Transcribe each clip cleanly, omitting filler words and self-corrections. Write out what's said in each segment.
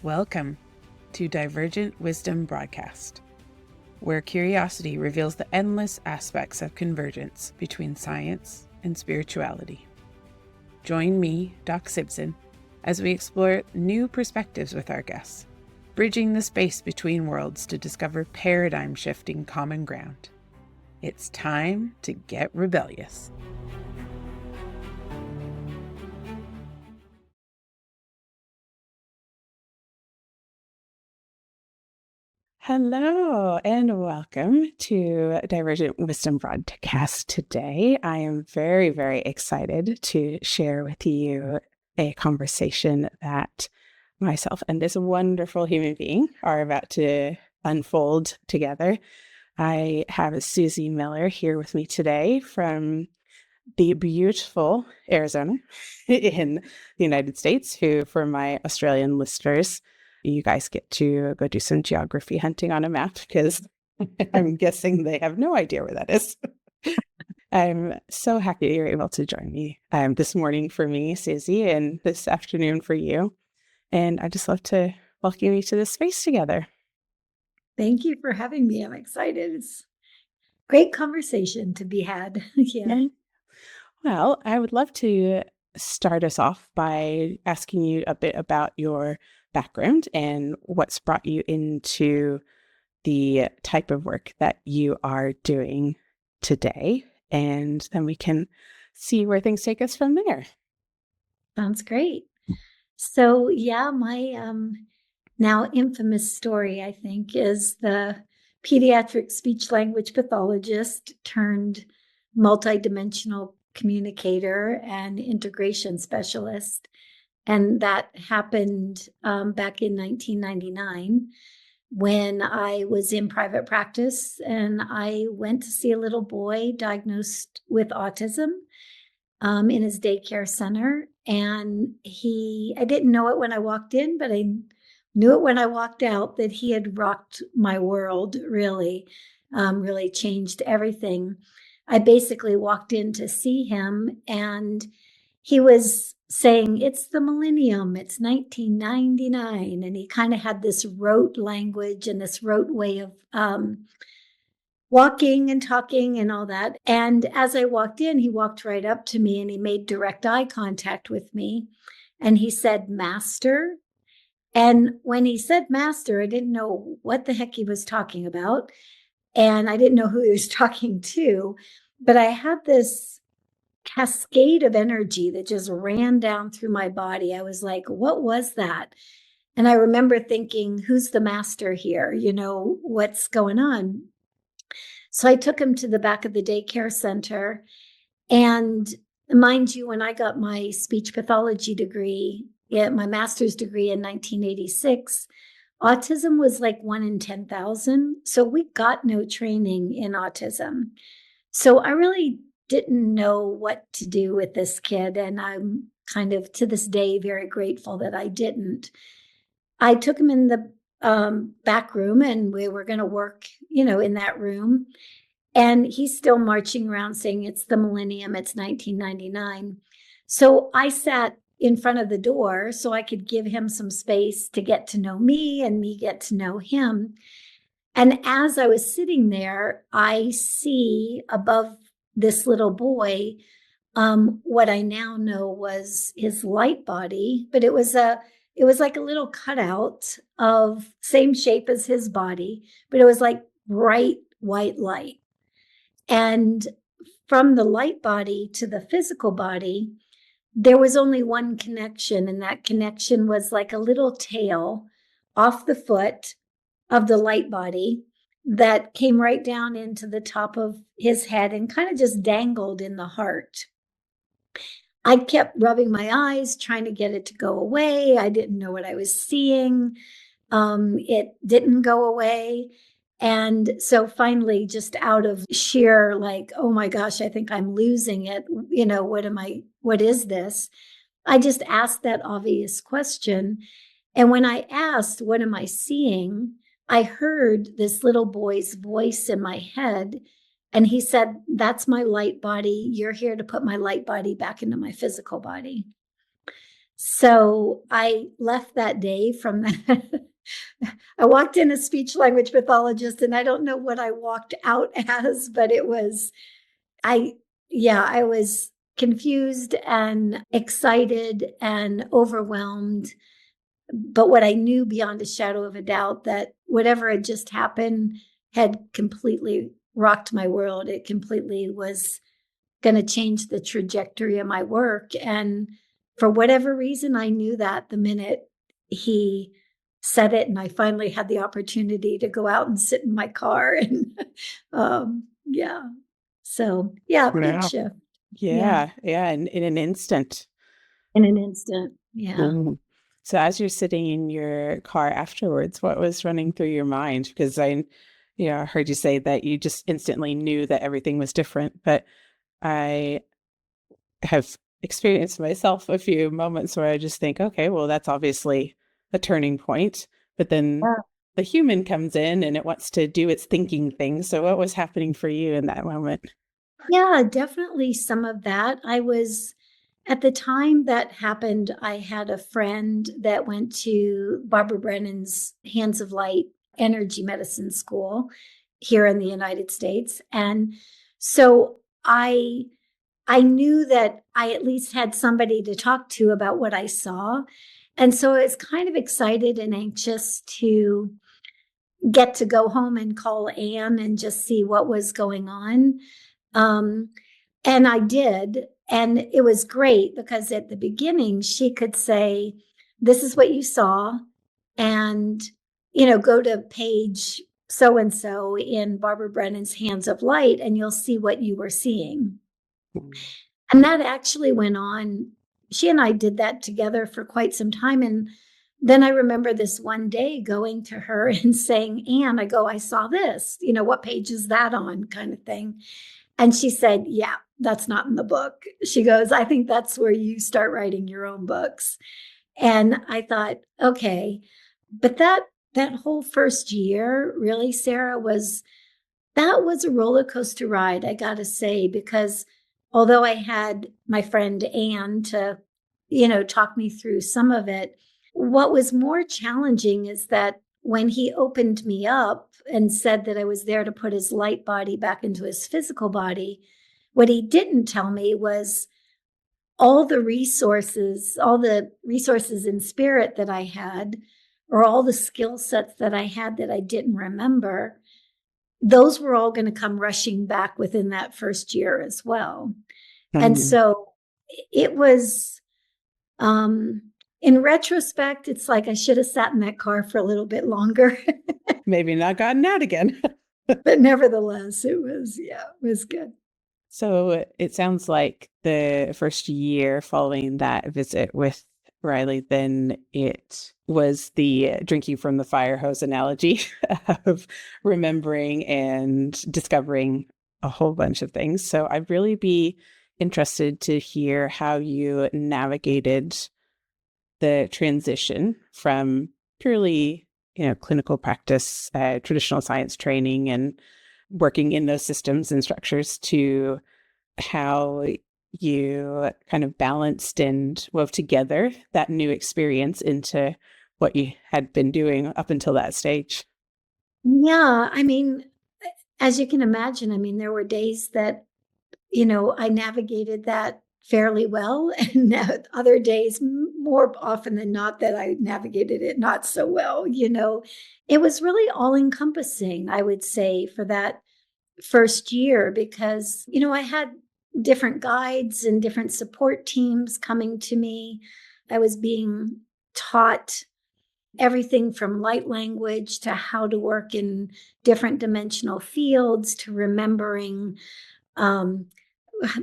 Welcome to Divergent Wisdom Broadcast, where curiosity reveals the endless aspects of convergence between science and spirituality. Join me, Doc Sibson, as we explore new perspectives with our guests, bridging the space between worlds to discover paradigm-shifting common ground. It's time to get rebellious. Hello and welcome to Divergent Wisdom Broadcast today. I am very, very excited to share with you a conversation that myself and this wonderful human being are about to unfold together. I have Suzy Miller here with me today from the beautiful Arizona in the United States, who, for my Australian listeners, you guys get to go do some geography hunting on a map because I'm guessing they have no idea where that is. I'm so happy you're able to join me this morning for me, Suzy, and this afternoon for you. And I just love to welcome you to this space together. Thank you for having me. I'm excited. It's a great conversation to be had. Yeah. Well, I would love to start us off by asking you a bit about your background and what's brought you into the type of work that you are doing today. And then we can see where things take us from there. Sounds great. So yeah, my now infamous story, I think, is the pediatric speech language pathologist turned multidimensional communicator and integration specialist. And that happened back in 1999 when I was in private practice and I went to see a little boy diagnosed with autism in his daycare center. And I didn't know it when I walked in, but I knew it when I walked out that he had rocked my world, really, really changed everything. I basically walked in to see him and he was saying, it's the millennium, it's 1999. And he kind of had this rote language and this rote way of walking and talking and all that. And as I walked in, he walked right up to me and he made direct eye contact with me. And he said, Master. And when he said master, I didn't know what the heck he was talking about. And I didn't know who he was talking to. But I had this cascade of energy that just ran down through my body. I was like, what was that? And I remember thinking, who's the master here? You know, what's going on? So I took him to the back of the daycare center. And mind you, when I got my speech pathology degree, my master's degree in 1986, autism was like 1 in 10,000. So we got no training in autism. So I really didn't know what to do with this kid. And I'm kind of to this day very grateful that I didn't. I took him in the back room and we were going to work, in that room. And he's still marching around saying it's the millennium, it's 1999. So I sat in front of the door so I could give him some space to get to know me and me get to know him. And as I was sitting there, I see above this little boy what I now know was his light body, but it was like a little cutout of same shape as his body, but it was like bright white light. And from the light body to the physical body, there was only one connection, and that connection was like a little tail off the foot of the light body that came right down into the top of his head and kind of just dangled in the heart. I kept rubbing my eyes, trying to get it to go away. I didn't know what I was seeing. It didn't go away. And so finally, just out of sheer like, oh my gosh, I think I'm losing it. What is this? I just asked that obvious question. And when I asked, what am I seeing? I heard this little boy's voice in my head. And he said, that's my light body. You're here to put my light body back into my physical body. So I left that day from that. I walked in as speech language pathologist, and I don't know what I walked out as, but it was, I was confused and excited and overwhelmed. But what I knew beyond a shadow of a doubt, that whatever had just happened had completely rocked my world. It completely was going to change the trajectory of my work. And for whatever reason, I knew that the minute he said it, and I finally had the opportunity to go out and sit in my car. And yeah. So, yeah, big Yeah. shift. Yeah. Yeah. Yeah. In an instant. In an instant. Yeah. Mhm. So as you're sitting in your car afterwards, what was running through your mind? Because I heard you say that you just instantly knew that everything was different, but I have experienced myself a few moments where I just think, okay, well, that's obviously a turning point. But then Yeah. the human comes in and it wants to do its thinking thing. So what was happening for you in that moment? Yeah, definitely some of that. At the time that happened, I had a friend that went to Barbara Brennan's Hands of Light Energy Medicine School here in the United States. And so I knew that I at least had somebody to talk to about what I saw. And so I was kind of excited and anxious to get to go home and call Anne and just see what was going on. Um, and I did. And it was great because at the beginning, she could say, "This is what you saw." And, go to page so and so in Barbara Brennan's Hands of Light, and you'll see what you were seeing. And that actually went on. She and I did that together for quite some time. And then I remember this one day going to her and saying, "Anne," I saw this, what page is that on, kind of thing. And she said, "Yeah, that's not in the book." She goes, "I think that's where you start writing your own books." And I thought, okay. But that whole first year, really, Sarah, that was a roller coaster ride, I got to say, because although I had my friend Anne to, talk me through some of it, what was more challenging is that when he opened me up and said that I was there to put his light body back into his physical body, what he didn't tell me was all the resources in spirit that I had, or all the skill sets that I had that I didn't remember, those were all going to come rushing back within that first year as well. And Mhm. so it was, in retrospect, it's like I should have sat in that car for a little bit longer. Maybe not gotten out again. But nevertheless, it was good. So it sounds like the first year following that visit with Riley, then it was the drinking from the fire hose analogy of remembering and discovering a whole bunch of things. So I'd really be interested to hear how you navigated the transition from purely, clinical practice, traditional science training, and working in those systems and structures to how you kind of balanced and wove together that new experience into what you had been doing up until that stage. Yeah. I mean, as you can imagine, there were days that, I navigated that fairly well, and other days, more often than not, that I navigated it not so well. It was really all encompassing, I would say, for that first year, because, I had different guides and different support teams coming to me. I was being taught everything from light language to how to work in different dimensional fields to remembering. Um,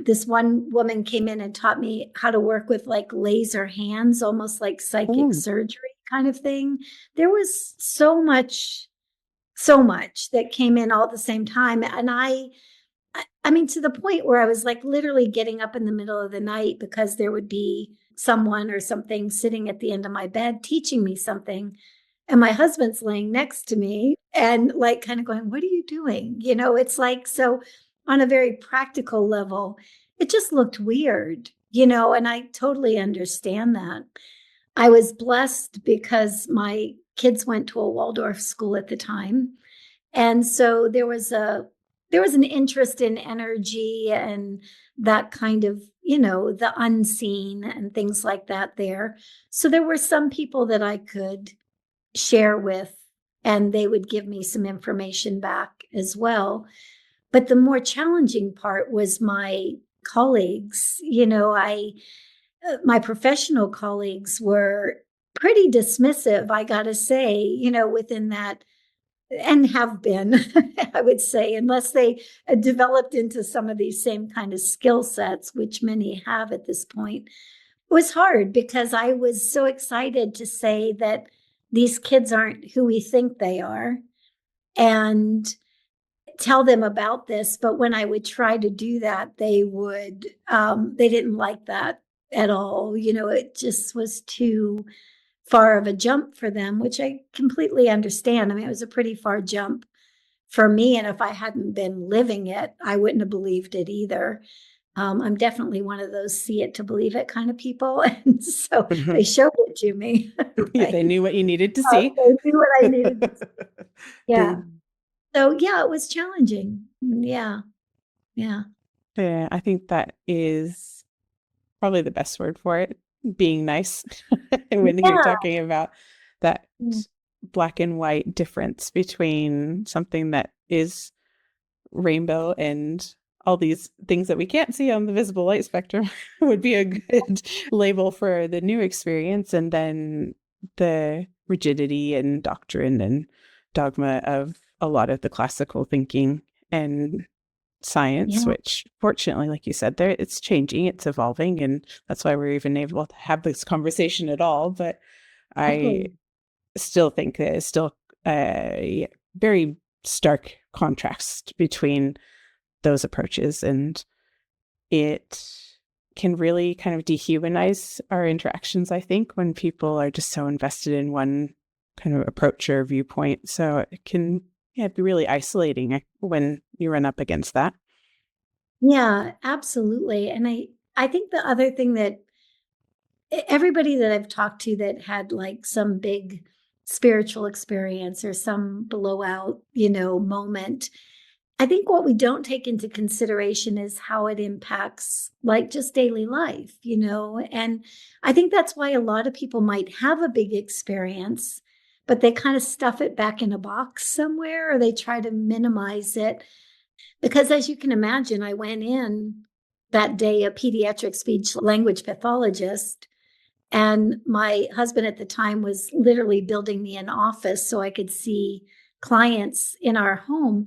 this one woman came in and taught me how to work with like laser hands, almost like psychic Mm. surgery kind of thing. There was so much that came in all at the same time. And to the point where I was like literally getting up in the middle of the night because there would be someone or something sitting at the end of my bed teaching me something. And my husband's laying next to me and like kind of going, "What are you doing?" It's like, so on a very practical level, it just looked weird. and I totally understand that. I was blessed because my kids went to a Waldorf school at the time. And so there was an interest in energy and that kind of, the unseen and things like that there. So there were some people that I could share with, and they would give me some information back as well. But the more challenging part was my colleagues. My professional colleagues were pretty dismissive, I got to say, within that, and have been, I would say, unless they developed into some of these same kind of skill sets, which many have at this point. It was hard because I was so excited to say that these kids aren't who we think they are and tell them about this. But when I would try to do that, they didn't like that at all. It just was too far of a jump for them, which I completely understand. I mean, it was a pretty far jump for me. And if I hadn't been living it, I wouldn't have believed it either. I'm definitely one of those see it to believe it kind of people. And so they showed it to me. Yeah, they knew what you needed to see. They knew what I needed to see. Yeah. They- So, yeah, it was challenging. Yeah. Yeah. Yeah, I think that is probably the best word for it, being nice. When you're talking about that black and white difference between something that is rainbow and all these things that we can't see on the visible light spectrum would be a good label for the new experience. And then the rigidity and doctrine and dogma of a lot of the classical thinking and science, which fortunately, like you said, there it's changing, it's evolving, and that's why we're even able to have this conversation at all. But I still think that it's still a very stark contrast between those approaches, and it can really kind of dehumanize our interactions, I think, when people are just so invested in one kind of approach or viewpoint. So it can be really isolating when you run up against that. Yeah, absolutely. And I think the other thing that everybody that I've talked to that had like some big spiritual experience or some blowout, moment, I think what we don't take into consideration is how it impacts like just daily life, and I think that's why a lot of people might have a big experience, but they kind of stuff it back in a box somewhere or they try to minimize it. Because as you can imagine, I went in that day a pediatric speech language pathologist, and my husband at the time was literally building me an office so I could see clients in our home.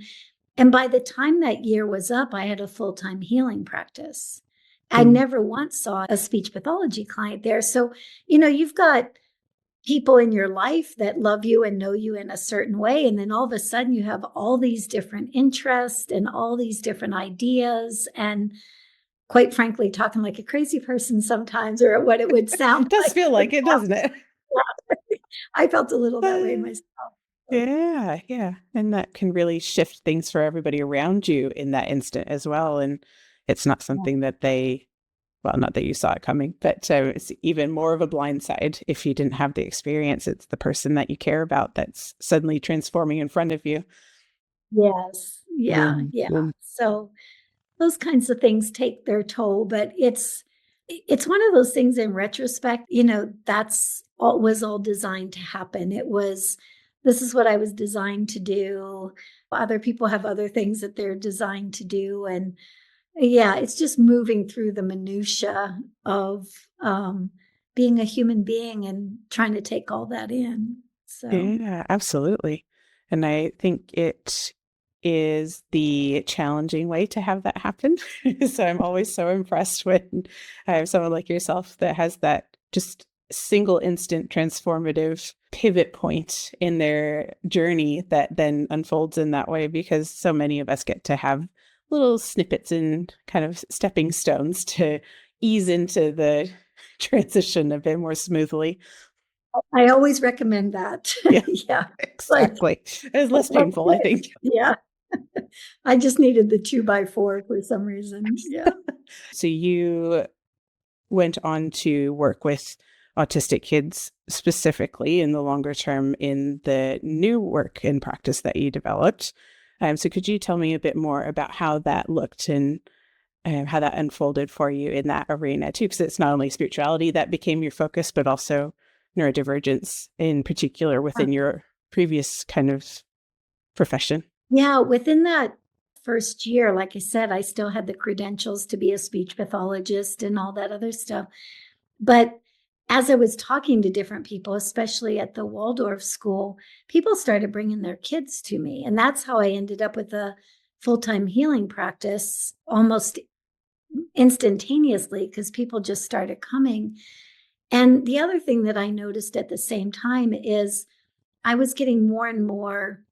And by the time that year was up, I had a full-time healing practice. I never once saw a speech pathology client there. So, you've got people in your life that love you and know you in a certain way. And then all of a sudden you have all these different interests and all these different ideas. And quite frankly, talking like a crazy person sometimes, or what it would sound It does feel like it, doesn't it? I felt a little that way myself. Yeah. And that can really shift things for everybody around you in that instant as well. And it's not something that not that you saw it coming, but it's even more of a blindside if you didn't have the experience. It's the person that you care about that's suddenly transforming in front of you. Yes. Yeah. So those kinds of things take their toll, but it's one of those things in retrospect, that's all was all designed to happen. This is what I was designed to do. Other people have other things that they're designed to do. And yeah, it's just moving through the minutia of being a human being and trying to take all that in. So yeah, absolutely. And I think it is the challenging way to have that happen. So I'm always so impressed when I have someone like yourself that has that just single instant transformative pivot point in their journey that then unfolds in that way, because so many of us get to have little snippets and kind of stepping stones to ease into the transition a bit more smoothly. I always recommend that. Yeah, exactly. It's less painful, I think. Yeah. I just needed the 2x4 for some reason. Yeah. So you went on to work with autistic kids specifically in the longer term in the new work and practice that you developed. So could you tell me a bit more about how that looked and how that unfolded for you in that arena too? Because it's not only spirituality that became your focus, but also neurodivergence in particular within your previous kind of profession. Yeah, within that first year, like I said, I still had the credentials to be a speech pathologist and all that other stuff. But as I was talking to different people, especially at the Waldorf school, people started bringing their kids to me. And that's how I ended up with a full-time healing practice almost instantaneously, because people just started coming. And the other thing that I noticed at the same time is I was getting more and more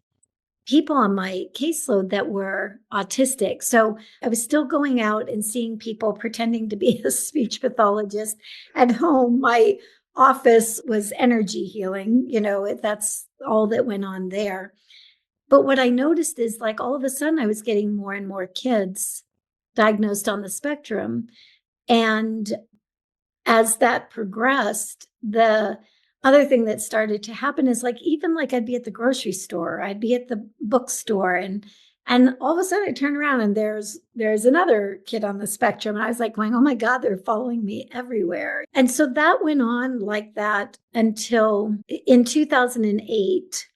people on my caseload that were autistic. So I was still going out and seeing people pretending to be a speech pathologist. At home, my office was energy healing. That's all that went on there. But what I noticed is, like, all of a sudden I was getting more and more kids diagnosed on the spectrum. And as that progressed, the other thing that started to happen is, like, even like I'd be at the grocery store, I'd be at the bookstore, and all of a sudden I turn around and there's another kid on the spectrum. And I was like going, oh my God, they're following me everywhere. And so that went on like that until in 2008,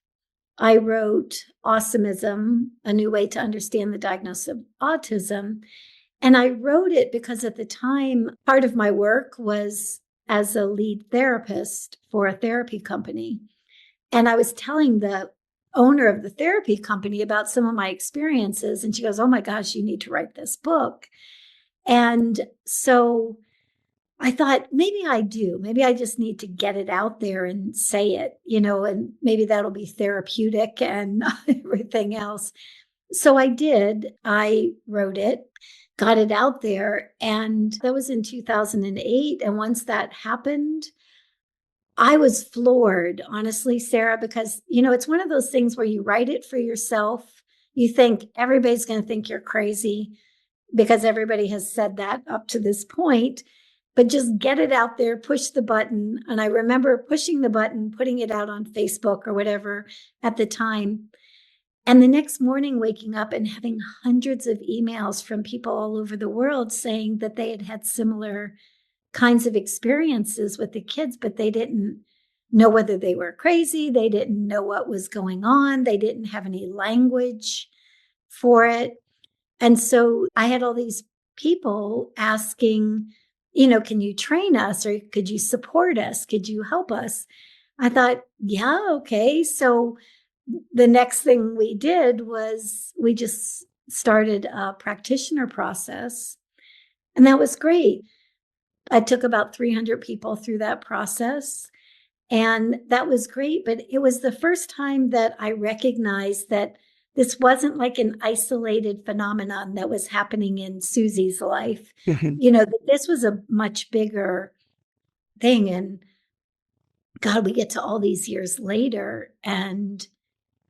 I wrote Awesomism, A New Way to Understand the Diagnosis of Autism. And I wrote it because at the time, part of my work was as a lead therapist for a therapy company. And I was telling the owner of the therapy company about some of my experiences. And she goes, oh my gosh, you need to write this book. And so I thought, maybe I do. Maybe I just need to get it out there and say it, and maybe that'll be therapeutic and everything else. So I did. I wrote it, got it out there, and that was in 2008. And once that happened, I was floored, honestly, Sarah, because, it's one of those things where you write it for yourself. You think everybody's going to think you're crazy because everybody has said that up to this point, but just get it out there, push the button. And I remember pushing the button, putting it out on Facebook or whatever at the time. And the next morning, waking up and having hundreds of emails from people all over the world saying that they had had similar kinds of experiences with the kids, but they didn't know whether they were crazy. They didn't know what was going on. They didn't have any language for it. And so I had all these people asking, can you train us, or could you support us? Could you help us? I thought, yeah, okay. So the next thing we did was we just started a practitioner process, and that was great. I took about 300 people through that process, and that was great. But it was the first time that I recognized that this wasn't like an isolated phenomenon that was happening in Suzy's life. That this was a much bigger thing. And God, we get to all these years later, and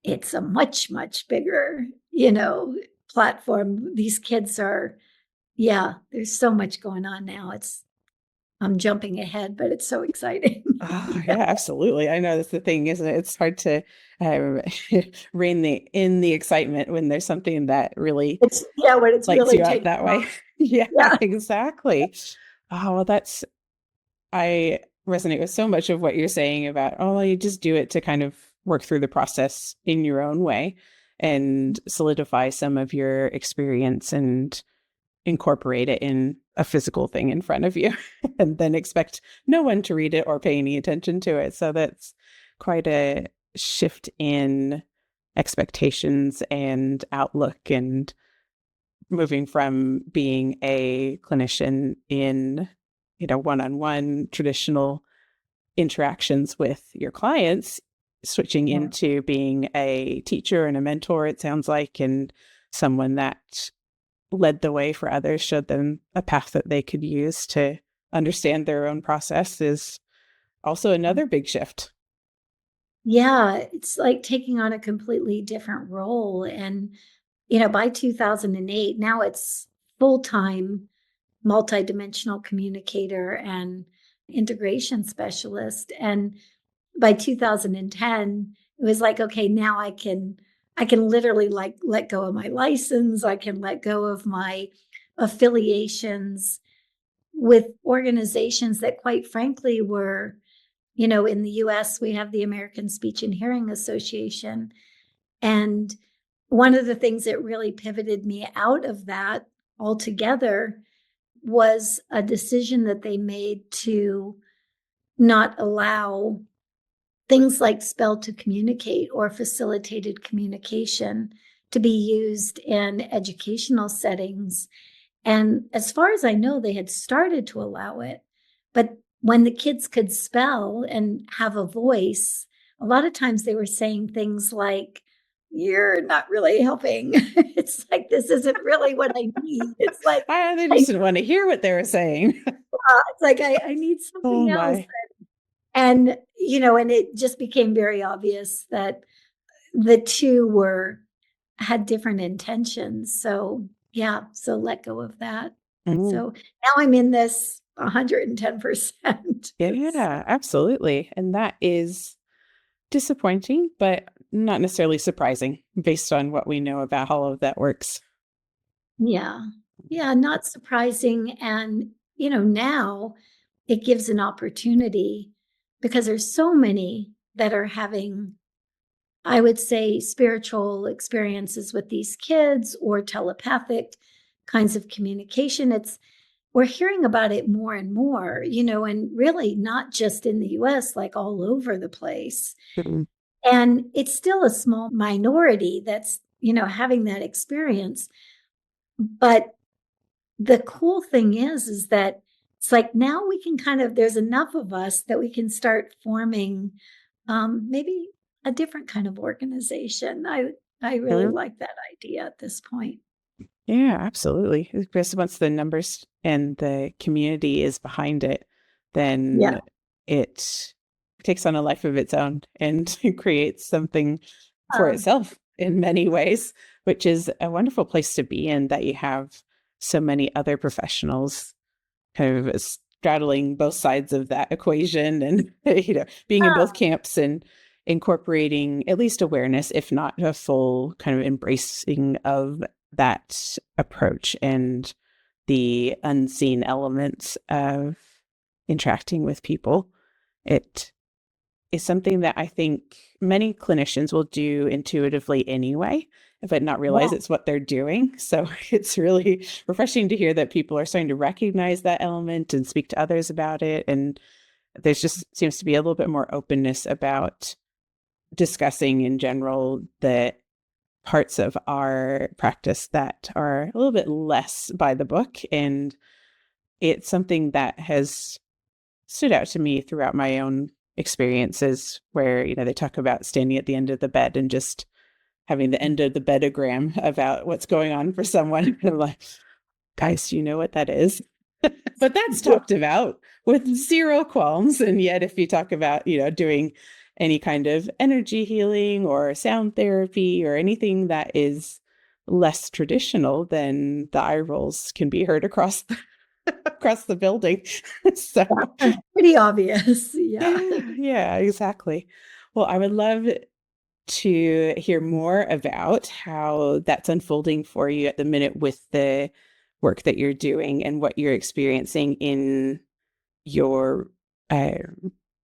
it's a much, much bigger, platform. These kids are, there's so much going on now. I'm jumping ahead, but it's so exciting. Oh, yeah, absolutely. I know that's the thing, isn't it? It's hard to rein in the excitement when there's something that really when it's lights really you up that way. Yeah, exactly. Oh, well, I resonate with so much of what you're saying about, you just do it to kind of work through the process in your own way and solidify some of your experience and incorporate it in a physical thing in front of you and then expect no one to read it or pay any attention to it. So that's quite a shift in expectations and outlook, and moving from being a clinician in, one-on-one traditional interactions with your clients, switching into being a teacher and a mentor, it sounds like, and someone that led the way for others, showed them a path that they could use to understand their own process, is also another big shift. Yeah, it's like taking on a completely different role. And, by 2008, now it's full-time multidimensional communicator and integration specialist. And by 2010, it was like, okay, now I can literally like let go of my license. I can let go of my affiliations with organizations that, quite frankly, were, in the US, we have the American Speech and Hearing Association. And one of the things that really pivoted me out of that altogether was a decision that they made to not allow things like spell to communicate or facilitated communication to be used in educational settings. And as far as I know, they had started to allow it. But when the kids could spell and have a voice, a lot of times they were saying things like, "You're not really helping." It's like, this isn't really what I need. It's like, They just didn't want to hear what they were saying. it's like, I need Oh something else. my. And, and it just became very obvious that the two had different intentions. So yeah, so let go of that. So now I'm in this 110%. Yeah, absolutely. And that is disappointing, but not necessarily surprising based on what we know about how all of that works. Yeah. Yeah, not surprising. And, now it gives an opportunity because there's so many that are having, I would say, spiritual experiences with these kids or telepathic kinds of communication. We're hearing about it more and more, and really not just in the US, like all over the place. Mm-hmm. And it's still a small minority that's, having that experience. But the cool thing is that it's like now we can there's enough of us that we can start forming maybe a different kind of organization. I really like that idea at this point. Yeah, absolutely. Because once the numbers and the community is behind it, then it takes on a life of its own and creates something for itself in many ways, which is a wonderful place to be in, that you have so many other professionals kind of straddling both sides of that equation and, being in both camps and incorporating at least awareness, if not a full kind of embracing of that approach and the unseen elements of interacting with people. It is something that I think many clinicians will do intuitively anyway, but not realize it's what they're doing. So it's really refreshing to hear that people are starting to recognize that element and speak to others about it. And there's just seems to be a little bit more openness about discussing in general the parts of our practice that are a little bit less by the book. And it's something that has stood out to me throughout my own experiences where, they talk about standing at the end of the bed and just having the end of the bedogram about what's going on for someone. And I'm like, guys, do you know what that is? But that's talked about with zero qualms. And yet if you talk about, doing any kind of energy healing or sound therapy or anything that is less traditional, then the eye rolls can be heard across the building. So pretty obvious. Yeah, exactly. Well, I would love to hear more about how that's unfolding for you at the minute with the work that you're doing and what you're experiencing in your,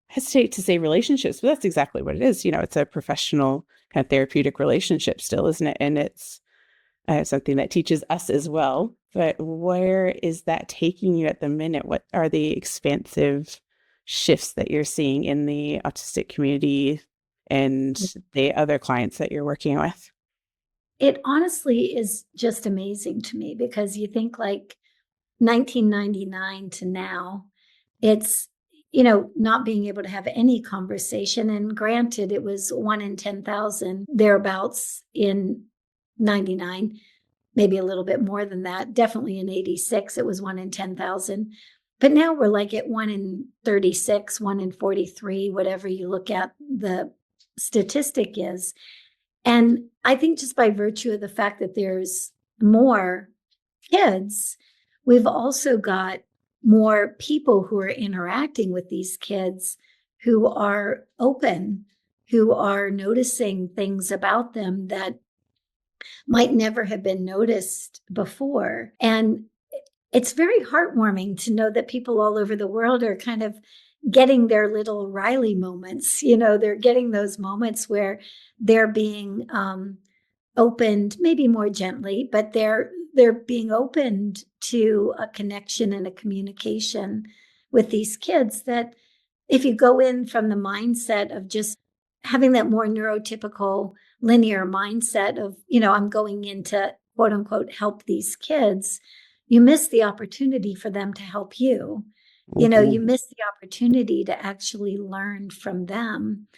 hesitate to say relationships, but that's exactly what it is. It's a professional kind of therapeutic relationship still, isn't it? And it's something that teaches us as well. But where is that taking you at the minute? What are the expansive shifts that you're seeing in the autistic community and the other clients that you're working with? It honestly is just amazing to me because you think like 1999 to now, it's, not being able to have any conversation. And granted, it was 1 in 10,000 thereabouts in 99, maybe a little bit more than that. Definitely in 86, it was 1 in 10,000. But now we're like at 1 in 36, 1 in 43, whatever you look at the statistic is. And I think just by virtue of the fact that there's more kids, we've also got more people who are interacting with these kids who are open, who are noticing things about them that might never have been noticed before. And it's very heartwarming to know that people all over the world are kind of getting their little Riley moments. They're getting those moments where they're being opened, maybe more gently, but they're being opened to a connection and a communication with these kids that if you go in from the mindset of just having that more neurotypical linear mindset of, I'm going in to quote unquote help these kids, you miss the opportunity for them to help you. You miss the opportunity to actually learn from them.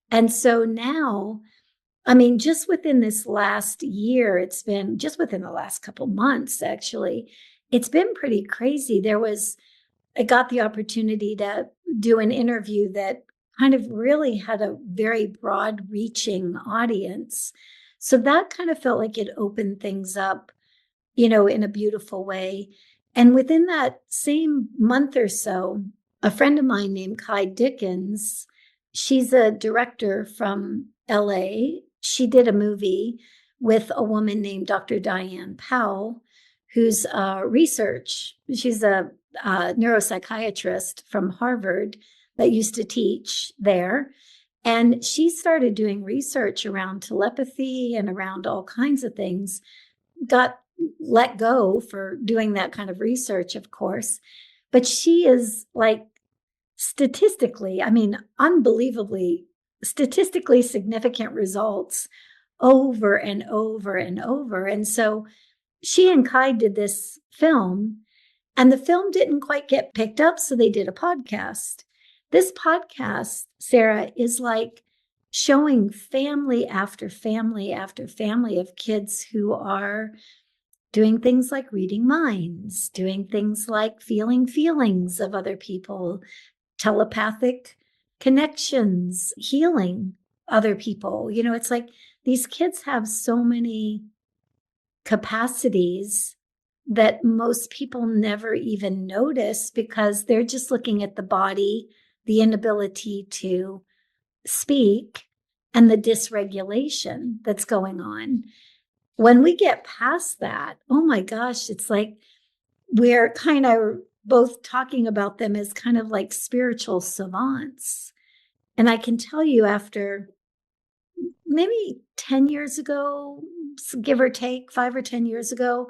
And so now, I mean, just within this last year, it's been just within the last couple months, actually, it's been pretty crazy. I got the opportunity to do an interview that kind of really had a very broad reaching audience. So that kind of felt like it opened things up, in a beautiful way. And within that same month or so, a friend of mine named Kai Dickens, she's a director from LA. She did a movie with a woman named Dr. Diane Powell, who's she's a neuropsychiatrist from Harvard that used to teach there. And she started doing research around telepathy and around all kinds of things, got let go for doing that kind of research, of course. But she is like statistically, I mean, unbelievably statistically significant results over and over and over. And so she and Kai did this film, and the film didn't quite get picked up. So they did a podcast. This podcast, Sarah, is like showing family after family after family of kids who are doing things like reading minds, doing things like feeling feelings of other people, telepathic connections, healing other people. It's like these kids have so many capacities that most people never even notice because they're just looking at the body, the inability to speak, and the dysregulation that's going on. When we get past that, oh my gosh, it's like we're kind of both talking about them as kind of like spiritual savants. And I can tell you, after maybe 10 years ago, give or take 5 or 10 years ago,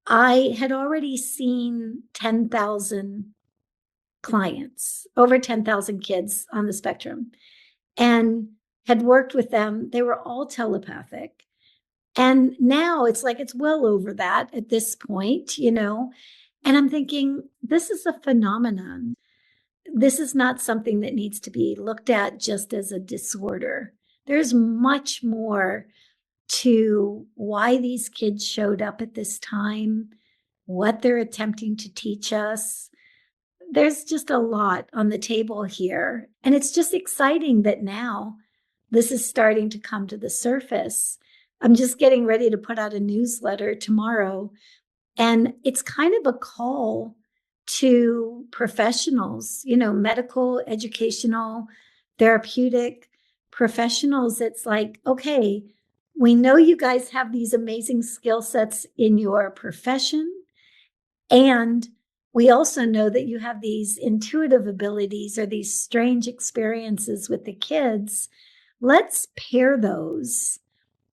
I had already seen 10,000 clients, over 10,000 kids on the spectrum, and had worked with them. They were all telepathic. And now it's like it's well over that at this point, And I'm thinking, this is a phenomenon. This is not something that needs to be looked at just as a disorder. There's much more to why these kids showed up at this time, what they're attempting to teach us. There's just a lot on the table here. And it's just exciting that now this is starting to come to the surface. I'm just getting ready to put out a newsletter tomorrow. And it's kind of a call to professionals, medical, educational, therapeutic professionals. It's like, okay, we know you guys have these amazing skill sets in your profession. And we also know that you have these intuitive abilities or these strange experiences with the kids. Let's pair those.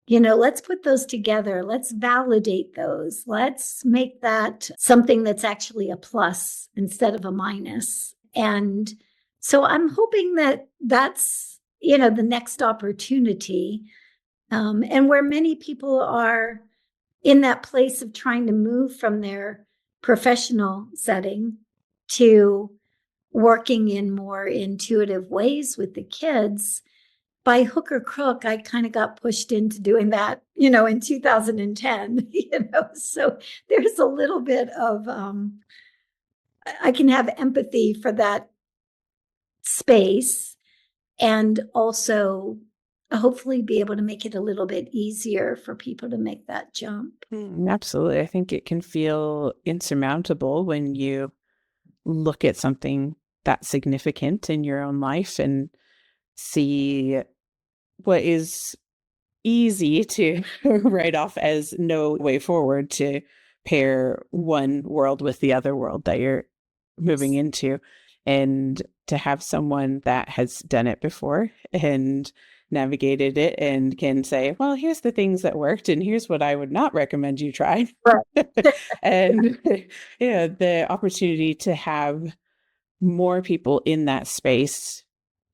Let's put those together. Let's validate those. Let's make that something that's actually a plus instead of a minus. And so I'm hoping that that's, the next opportunity. And where many people are in that place of trying to move from their professional setting to working in more intuitive ways with the kids, by hook or crook, I kind of got pushed into doing that, in 2010, so there's a little bit of, I can have empathy for that space and also hopefully be able to make it a little bit easier for people to make that jump. Absolutely. I think it can feel insurmountable when you look at something that significant in your own life and see what is easy to write off as no way forward to pair one world with the other world that you're moving into, and to have someone that has done it before and navigated it and can say, well, here's the things that worked and here's what I would not recommend you try. Right. And yeah, the opportunity to have more people in that space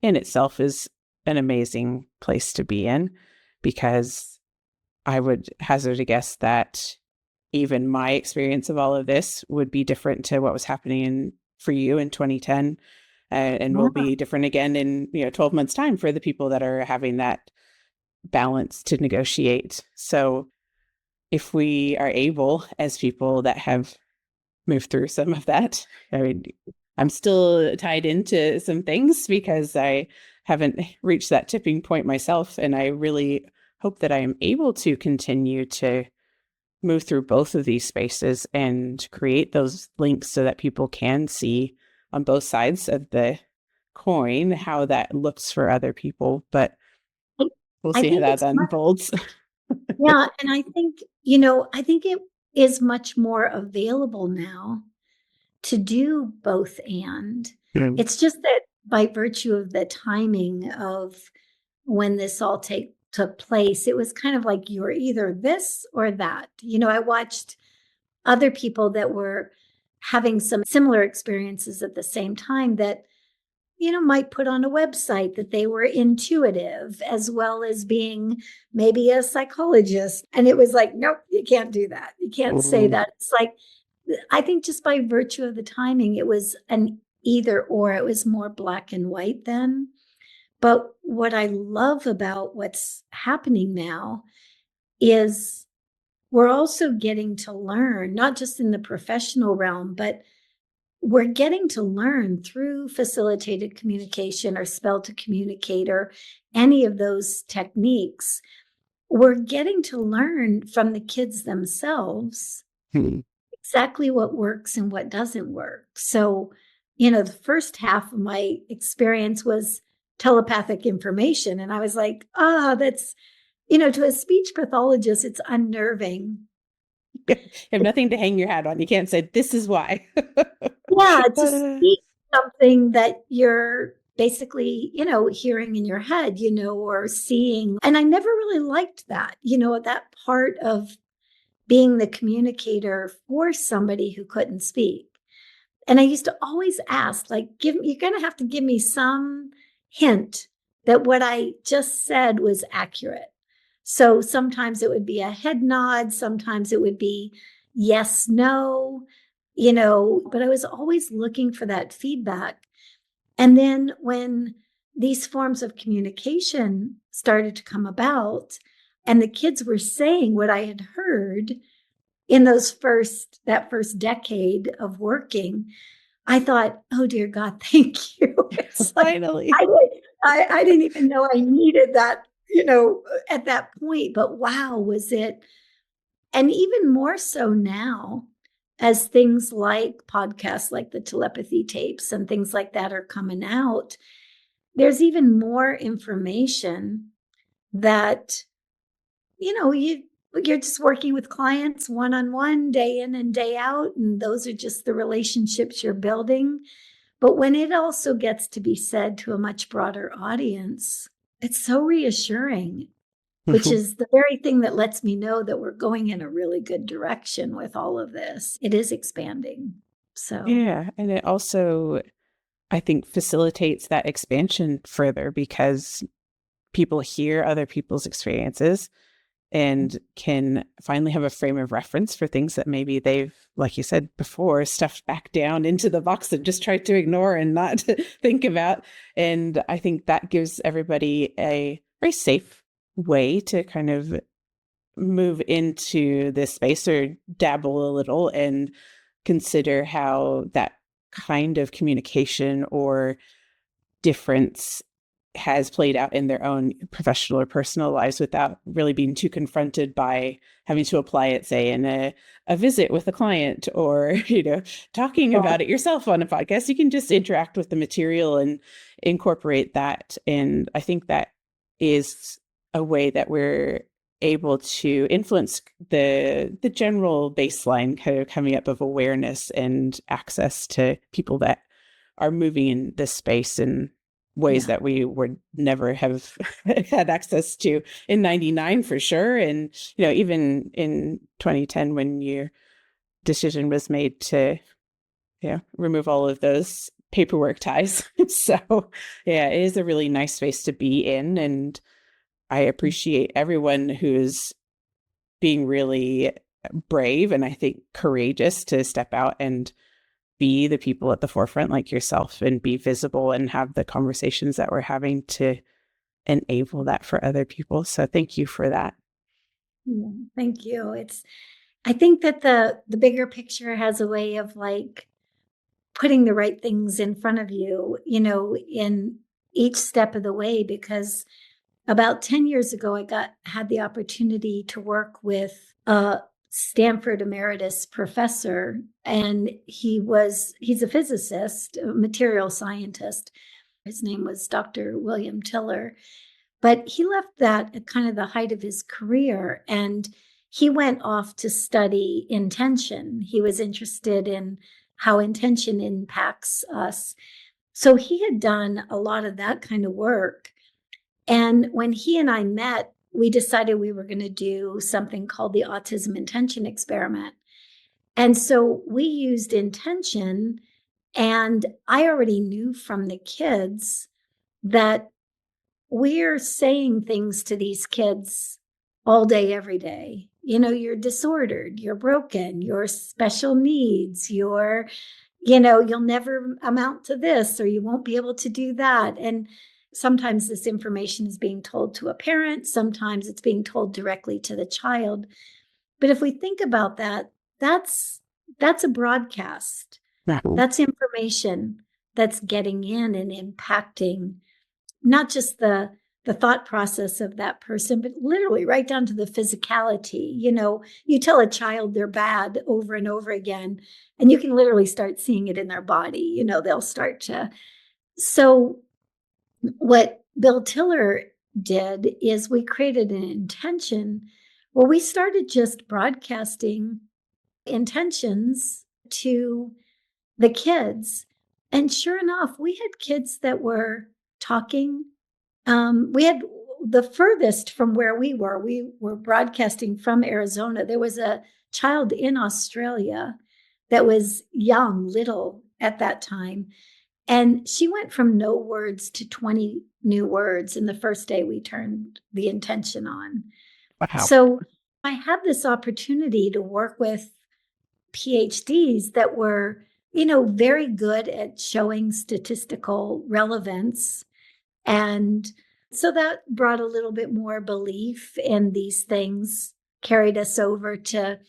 in itself is an amazing place to be in, because I would hazard a guess that even my experience of all of this would be different to what was happening for you in 2010, and will Yeah. be different again in 12 months time for the people that are having that balance to negotiate. So if we are able, as people that have moved through some of that, I mean, I'm still tied into some things because I haven't reached that tipping point myself, and I really hope that I am able to continue to move through both of these spaces and create those links so that people can see on both sides of the coin how that looks for other people. But we'll I see how think that it's much, unfolds. yeah. And I think it is much more available now to do both. And Mm. it's just that by virtue of the timing of when this all took place, it was kind of like you were either this or that. I watched other people that were having some similar experiences at the same time that might put on a website that they were intuitive as well as being maybe a psychologist. And it was like, nope, you can't do that. You can't say Mm. that. It's like, I think just by virtue of the timing, it was an either or. It was more black and white then. But what I love about what's happening now is we're also getting to learn, not just in the professional realm, but we're getting to learn through facilitated communication or spell to communicator, any of those techniques. We're getting to learn from the kids themselves Hmm. exactly what works and what doesn't work. So, the first half of my experience was telepathic information. And I was like, that's, to a speech pathologist, it's unnerving. You have nothing to hang your hat on. You can't say, this is why. Yeah, to speak something that you're basically, hearing in your head, or seeing. And I never really liked that, that part of being the communicator for somebody who couldn't speak. And I used to always ask, like, you're going to have to give me some hint that what I just said was accurate. So sometimes it would be a head nod, sometimes it would be yes, no, but I was always looking for that feedback. And then when these forms of communication started to come about and the kids were saying what I had heard in that first decade of working, I thought, oh dear God, thank you. It's like Finally. I didn't even know I needed that, at that point. But wow, was it? And even more so now, as things like podcasts like the telepathy tapes and things like that are coming out, there's even more information that, you're just working with clients one-on-one, day in and day out, and those are just the relationships you're building. But when it also gets to be said to a much broader audience, it's so reassuring, which is the very thing that lets me know that we're going in a really good direction with all of this. It is expanding. So, Yeah. And it also, I think, facilitates that expansion further because people hear other people's experiences and can finally have a frame of reference for things that maybe they've, like you said before, stuffed back down into the box and just tried to ignore and not think about. And I think that gives everybody a very safe way to kind of move into this space or dabble a little and consider how that kind of communication or difference has played out in their own professional or personal lives without really being too confronted by having to apply it, say, in a visit with a client, or, talking about it yourself on a podcast. You can just interact with the material and incorporate that. And I think that is a way that we're able to influence the general baseline kind of coming up of awareness and access to people that are moving in this space in ways that we would never have had access to in 99 for sure. And, even in 2010, when your decision was made to, remove all of those paperwork ties. So yeah, it is a really nice space to be in. And I appreciate everyone who's being really brave and I think courageous to step out and be the people at the forefront like yourself and be visible and have the conversations that we're having to enable that for other people. So thank you for that. Thank you. I think that the bigger picture has a way of like putting the right things in front of you, in each step of the way, because about 10 years ago, I had the opportunity to work with a Stanford emeritus professor, and he's a physicist, a material scientist. His name was Dr. William Tiller, but he left that at kind of the height of his career, and he went off to study intention. He was interested in how intention impacts us. So he had done a lot of that kind of work. And when he and I met, we decided we were going to do something called the Autism Intention Experiment. And so we used intention, and I already knew from the kids that we're saying things to these kids all day, every day. You're disordered, you're broken, you're special needs, you'll never amount to this, or you won't be able to do that. And sometimes this information is being told to a parent, sometimes it's being told directly to the child. But if we think about that, that's a broadcast. That's information that's getting in and impacting not just the thought process of that person, but literally right down to the physicality. You tell a child they're bad over and over again, and you can literally start seeing it in their body. They'll start to. So what Bill Tiller did is we created an intention where we started just broadcasting intentions to the kids. And sure enough, we had kids that were talking. We had the furthest from where we were broadcasting from Arizona. There was a child in Australia that was young, little at that time. And she went from no words to 20 new words in the first day we turned the intention on. Wow. So I had this opportunity to work with PhDs that were, very good at showing statistical relevance. And so that brought a little bit more belief in these things, carried us over to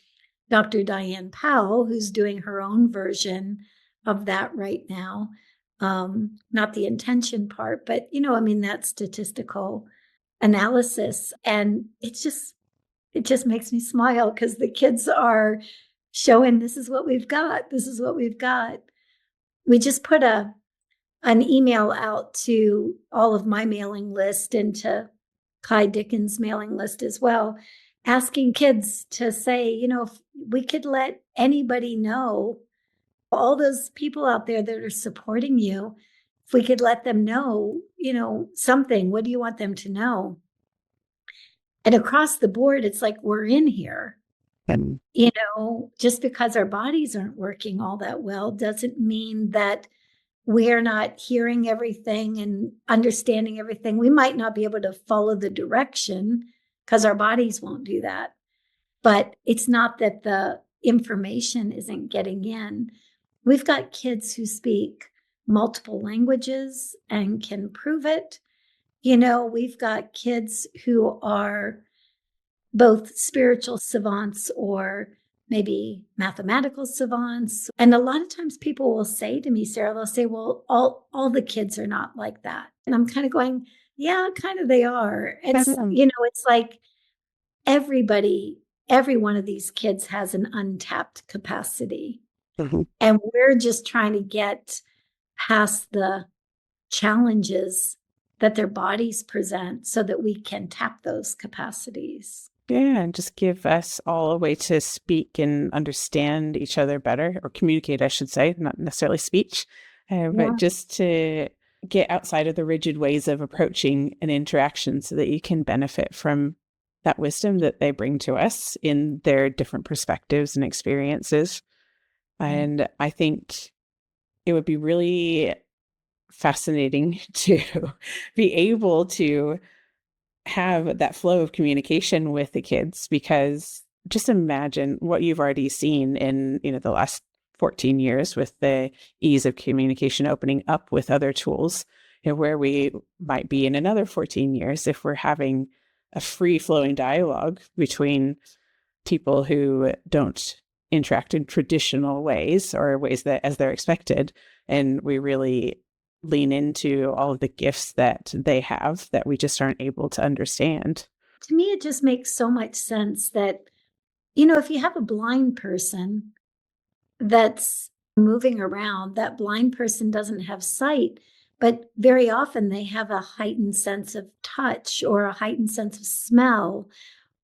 Dr. Diane Powell, who's doing her own version of that right now. Not the intention part, but, that statistical analysis. And it just makes me smile because the kids are showing this is what we've got. This is what we've got. We just put an email out to all of my mailing list and to Kai Dickens' mailing list as well, asking kids to say, if we could let anybody know, all those people out there that are supporting you, if we could let them know, something, what do you want them to know? And across the board, it's like, we're in here. And, just because our bodies aren't working all that well doesn't mean that we're not hearing everything and understanding everything. We might not be able to follow the direction because our bodies won't do that. But it's not that the information isn't getting in. We've got kids who speak multiple languages and can prove it. We've got kids who are both spiritual savants or maybe mathematical savants. And a lot of times people will say to me, Sarah, they'll say, well, all the kids are not like that. And I'm kind of going, yeah, kind of they are. It's like everybody, every one of these kids has an untapped capacity. Mhm. And we're just trying to get past the challenges that their bodies present so that we can tap those capacities. Yeah, and just give us all a way to speak and understand each other better, or communicate, I should say, not necessarily speech, but just to get outside of the rigid ways of approaching an interaction so that you can benefit from that wisdom that they bring to us in their different perspectives and experiences. And I think it would be really fascinating to be able to have that flow of communication with the kids, because just imagine what you've already seen in, the last 14 years with the ease of communication opening up with other tools, where we might be in another 14 years if we're having a free flowing dialogue between people who don't interact in traditional ways or ways that as they're expected. And we really lean into all of the gifts that they have that we just aren't able to understand. To me, it just makes so much sense that, if you have a blind person that's moving around, that blind person doesn't have sight, but very often they have a heightened sense of touch or a heightened sense of smell,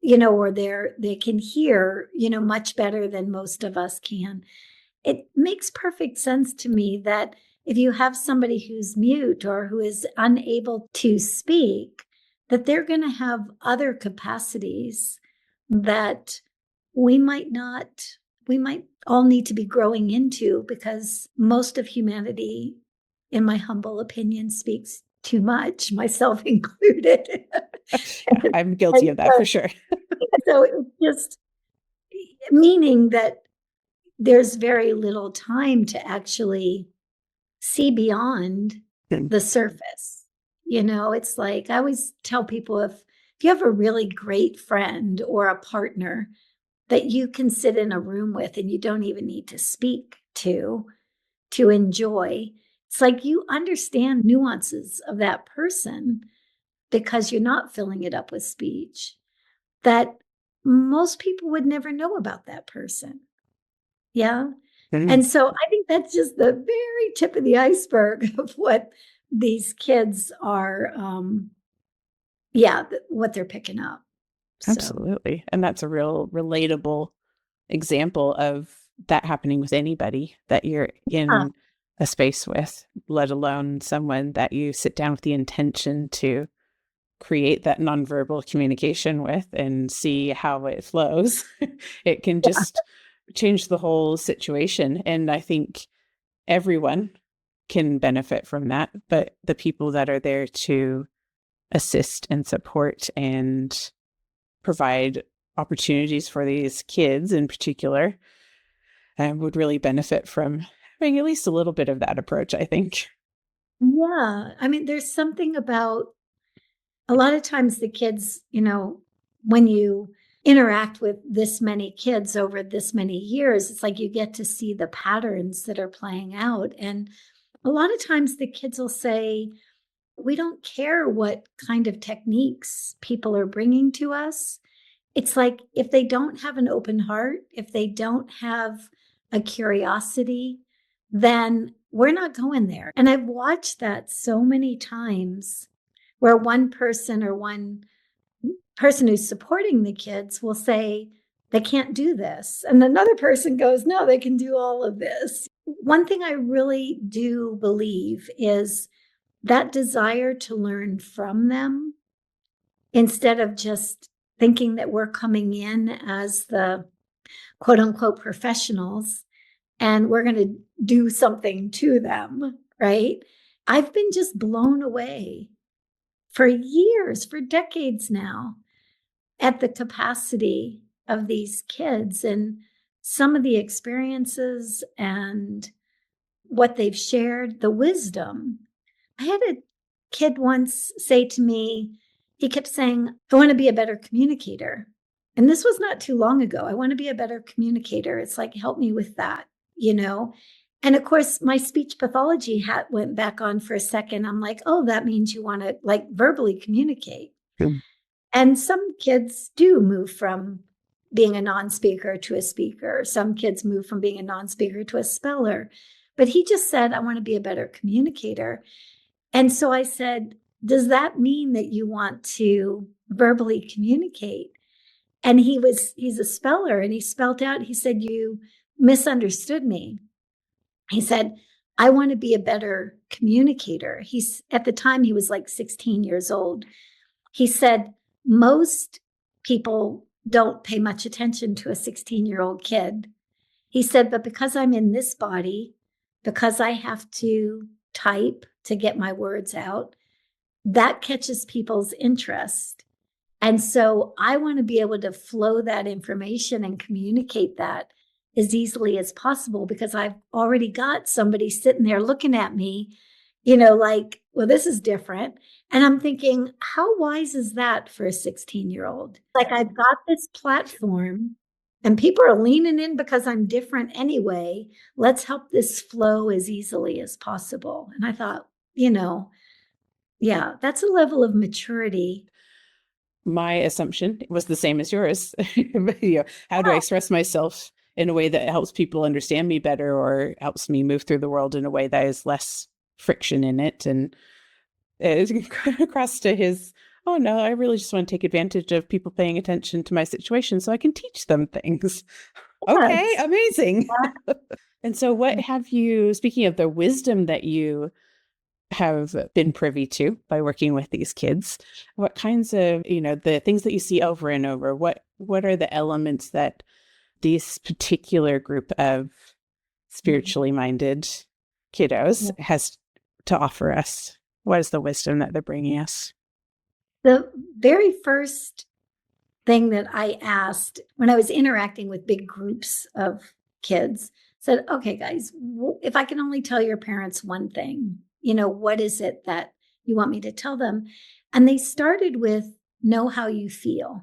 or they can hear, much better than most of us can. It makes perfect sense to me that if you have somebody who's mute or who is unable to speak, that they're going to have other capacities that we might all need to be growing into, because most of humanity, in my humble opinion, speaks too much, myself included. Yeah, I'm guilty of that for sure. So it's just meaning that there's very little time to actually see beyond the surface. It's like I always tell people, if you have a really great friend or a partner that you can sit in a room with and you don't even need to speak to enjoy, it's like you understand nuances of that person because you're not filling it up with speech that most people would never know about that person. Yeah. And so I think that's just the very tip of the iceberg of what these kids are, what they're picking up. So. Absolutely. And that's a real relatable example of that happening with anybody that you're in a space with, let alone someone that you sit down with the intention to create that nonverbal communication with and see how it flows. It can just change the whole situation. And I think everyone can benefit from that, but the people that are there to assist and support and provide opportunities for these kids in particular would really benefit from having at least a little bit of that approach, I think. Yeah. I mean, there's something about a lot of times the kids, when you interact with this many kids over this many years, it's like you get to see the patterns that are playing out. And a lot of times the kids will say, we don't care what kind of techniques people are bringing to us. It's like if they don't have an open heart, if they don't have a curiosity, then we're not going there. And I've watched that so many times where one person who's supporting the kids will say, they can't do this. And another person goes, no, they can do all of this. One thing I really do believe is that desire to learn from them, instead of just thinking that we're coming in as the quote unquote professionals and we're going to do something to them, right? I've been just blown away for years, for decades now, at the capacity of these kids and some of the experiences and what they've shared, the wisdom. I had a kid once say to me, he kept saying, I want to be a better communicator. And this was not too long ago. I want to be a better communicator. It's like, help me with that, you know? And of course, my speech pathology hat went back on for a second. I'm like, oh, that means you want to like verbally communicate. Mm. And some kids do move from being a non-speaker to a speaker. Some kids move from being a non-speaker to a speller. But he just said, I want to be a better communicator. And so I said, does that mean that you want to verbally communicate? And he's a speller, and he spelt out, he said, you misunderstood me. He said, I want to be a better communicator. At the time, he was like 16 years old. He said, most people don't pay much attention to a 16-year-old kid. He said, but because I'm in this body, because I have to type to get my words out, that catches people's interest. And so I want to be able to flow that information and communicate that as easily as possible, because I've already got somebody sitting there looking at me, like, well, this is different. And I'm thinking, how wise is that for a 16-year-old? Like, I've got this platform and people are leaning in because I'm different anyway. Let's help this flow as easily as possible. And I thought, yeah, that's a level of maturity. My assumption was the same as yours. How do I express myself in a way that helps people understand me better, or helps me move through the world in a way that is less friction in it? And across to his, oh no, I really just want to take advantage of people paying attention to my situation so I can teach them things. Okay, Yes. amazing. And so what have you, speaking of the wisdom that you have been privy to by working with these kids, what kinds of, the things that you see over and over, what are the elements that this particular group of spiritually minded kiddos has to offer us? What is the wisdom that they're bringing us? The very first thing that I asked when I was interacting with big groups of kids said, okay, guys, if I can only tell your parents one thing, what is it that you want me to tell them? And they started with, know how you feel.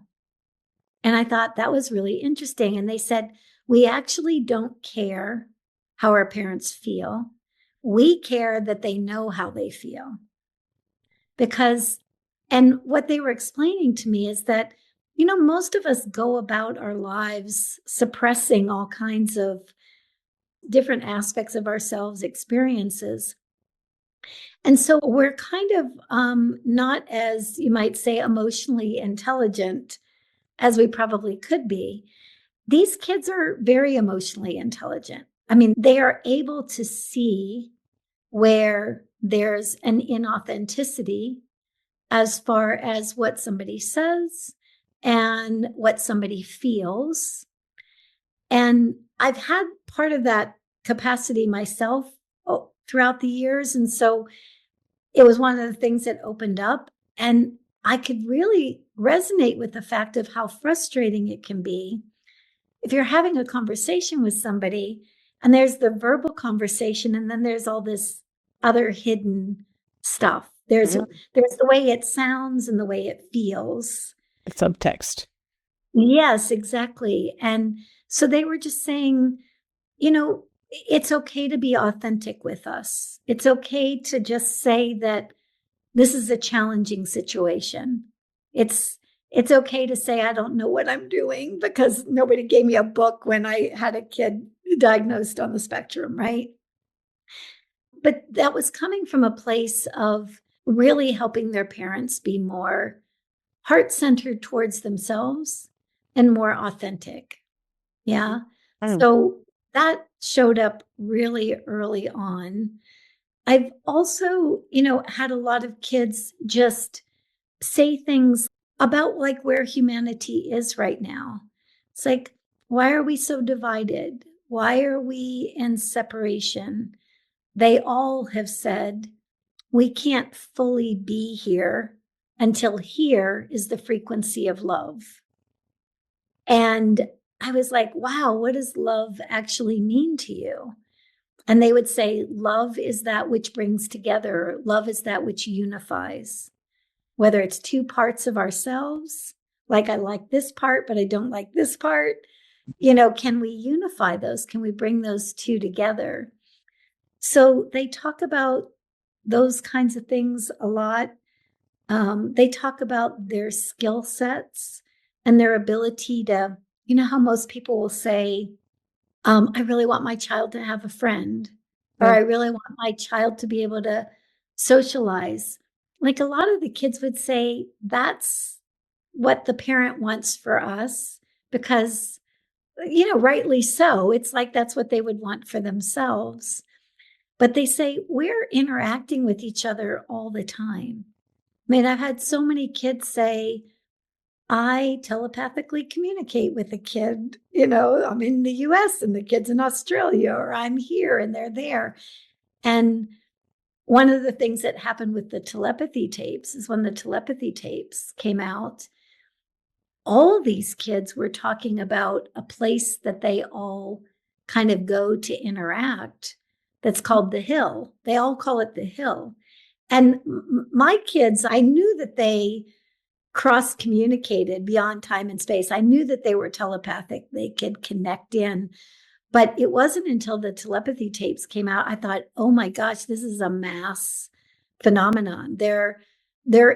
And I thought that was really interesting. And they said, we actually don't care how our parents feel. We care that they know how they feel. And what they were explaining to me is that, most of us go about our lives suppressing all kinds of different aspects of ourselves, experiences. And so we're kind of not, as you might say, emotionally intelligent as we probably could be. These kids are very emotionally intelligent. I mean, they are able to see where there's an inauthenticity as far as what somebody says and what somebody feels. And I've had part of that capacity myself throughout the years. And so it was one of the things that opened up. And I could really resonate with the fact of how frustrating it can be if you're having a conversation with somebody and there's the verbal conversation, and then there's all this other hidden stuff. There's the way it sounds and the way it feels. The subtext. Yes, exactly. And so they were just saying, it's okay to be authentic with us. It's okay to just say that this is a challenging situation. It's okay to say, I don't know what I'm doing, because nobody gave me a book when I had a kid diagnosed on the spectrum, right? But that was coming from a place of really helping their parents be more heart-centered towards themselves and more authentic. Yeah. So that showed up really early on. I've also, had a lot of kids just say things about like where humanity is right now. It's like, why are we so divided? Why are we in separation? They all have said, we can't fully be here until here is the frequency of love. And I was like, wow, what does love actually mean to you? And they would say, love is that which brings together. Love is that which unifies. Whether it's two parts of ourselves, Like, I like this part, but I don't like this part. Can we unify those? Can we bring those two together? So they talk about those kinds of things a lot. They talk about their skill sets and their ability to, how most people will say, I really want my child to have a friend, or Yeah. I really want my child to be able to socialize. Like, a lot of the kids would say that's what the parent wants for us, because, rightly so. It's like that's what they would want for themselves. But they say we're interacting with each other all the time. I mean, I've had so many kids say, I telepathically communicate with a kid. I'm in the US and the kid's in Australia, or I'm here and they're there. And one of the things that happened with the telepathy tapes is when the telepathy tapes came out, all these kids were talking about a place that they all kind of go to interact that's called the Hill. They all call it the Hill. And my kids, I knew that they cross communicated beyond time and space. I knew that they were telepathic, they could connect in. But it wasn't until the telepathy tapes came out, I thought, oh my gosh, this is a mass phenomenon. They're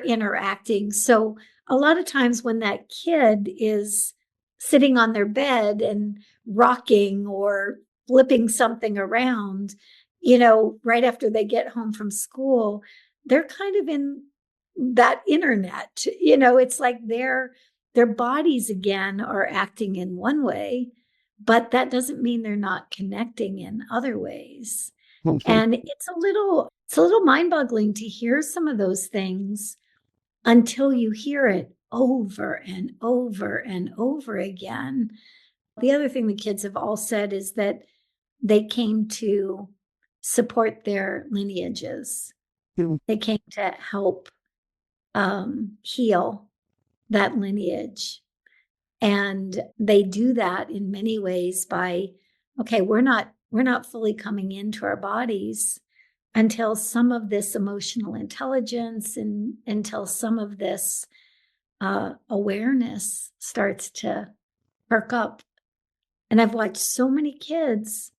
interacting. So a lot of times when that kid is sitting on their bed and rocking or flipping something around, right after they get home from school, they're kind of in that internet. It's like their bodies again are acting in one way, but that doesn't mean they're not connecting in other ways. Mhm. And it's a little mind-boggling to hear some of those things until you hear it over and over and over again. The other thing the kids have all said is that they came to support their lineages. Mm. They came to help heal that lineage. And they do that in many ways by, okay, we're not fully coming into our bodies until some of this emotional intelligence and until some of this awareness starts to perk up. And I've watched so many kids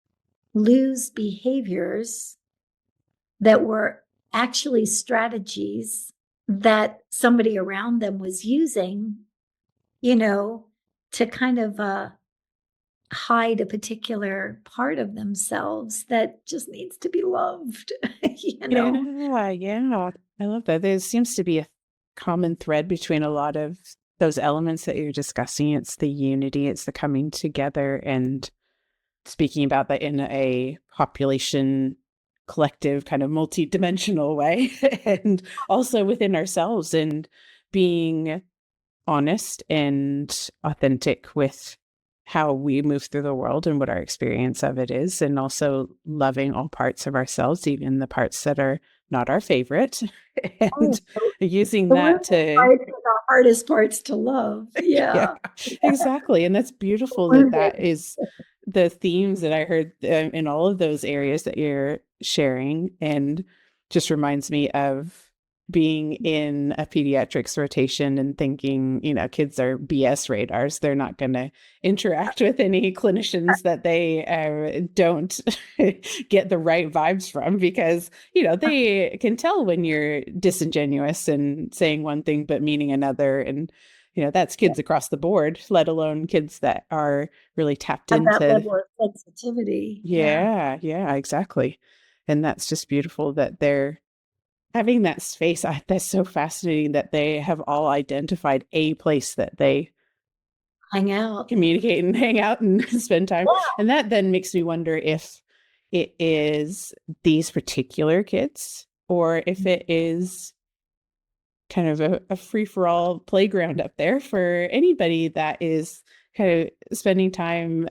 lose behaviors that were actually strategies that somebody around them was using, to kind of hide a particular part of themselves that just needs to be loved, Yeah, yeah. I love that. There seems to be a common thread between a lot of those elements that you're discussing. It's the unity, it's the coming together, and speaking about that in a population collective kind of multi-dimensional way and also within ourselves, and being honest and authentic with how we move through the world and what our experience of it is, and also loving all parts of ourselves, even the parts that are not our favorite, Oh, and using the that worst to parts are the hardest parts to love. yeah, Yeah. exactly. And that's beautiful that that is the themes that I heard in all of those areas that you're sharing, and just reminds me of being in a pediatrics rotation and thinking, kids are BS radars. They're not going to interact with any clinicians that they don't get the right vibes from, because, they can tell when you're disingenuous and saying one thing but meaning another. And that's kids across the board, let alone kids that are really tapped Have that into. level of sensitivity. Yeah. Yeah, yeah, exactly. And that's just beautiful that they're having that space. That's so fascinating that they have all identified a place that they Hang out. communicate and hang out and spend time. Yeah. And that then makes me wonder if it is these particular kids, or if it is kind of a free-for-all playground up there for anybody that is kind of spending time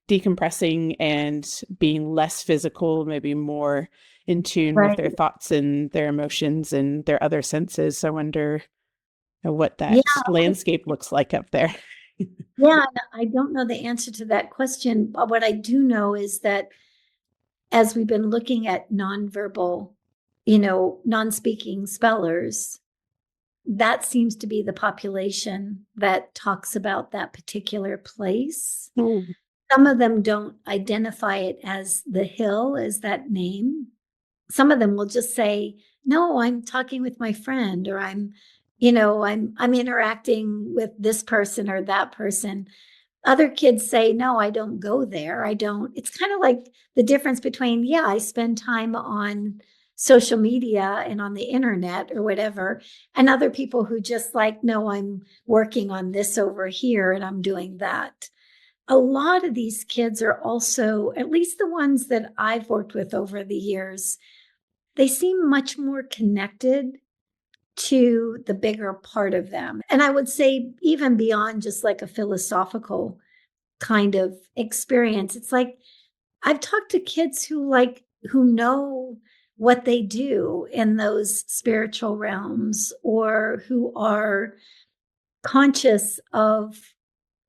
decompressing and being less physical, maybe more in tune with Right. their thoughts and their emotions and their other senses. I wonder what Yeah. that landscape looks like up there. Yeah. I don't know the answer to that question, but what I do know is that as we've been looking at nonverbal, non-speaking spellers, that seems to be the population that talks about that particular place. Mm. Some of them don't identify it as the hill, as that name. Some of them will just say, no, I'm talking with my friend, or I'm interacting with this person or that person. Other kids say, no, I don't go there. I don't. It's kind of like the difference between, yeah, I spend time on social media and on the internet or whatever. And other people who just like, no, I'm working on this over here and I'm doing that. A lot of these kids are also, at least the ones that I've worked with over the years, they seem much more connected to the bigger part of them. And I would say, even beyond just like a philosophical kind of experience, it's like I've talked to kids who know what they do in those spiritual realms, or who are conscious of,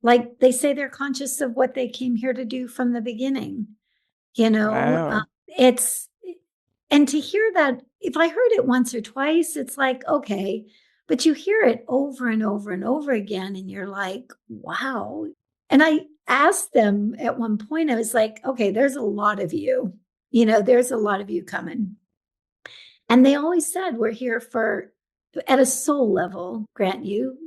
like they say, they're conscious of what they came here to do from the beginning. Wow. It's, and to hear that, if I heard it once or twice, it's like, okay, but you hear it over and over and over again, and you're like, wow. And I asked them at one point, I was like, okay, there's a lot of you, there's a lot of you coming. And they always said, we're here for, at a soul level, grant you,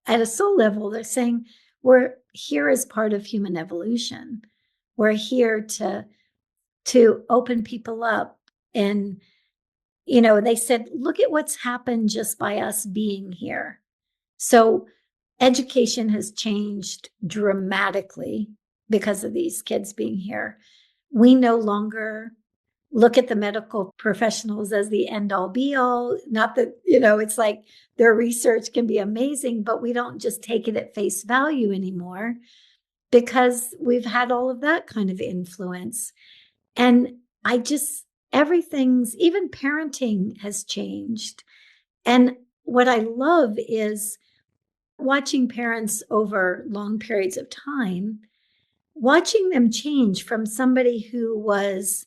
at a soul level, they're saying, we're here as part of human evolution. We're here to open people up. And, they said, look at what's happened just by us being here. So education has changed dramatically because of these kids being here. We no longer look at the medical professionals as the end all be all. Not that, it's like their research can be amazing, but we don't just take it at face value anymore, because we've had all of that kind of influence. And even parenting has changed. And what I love is watching parents over long periods of time, watching them change from somebody who was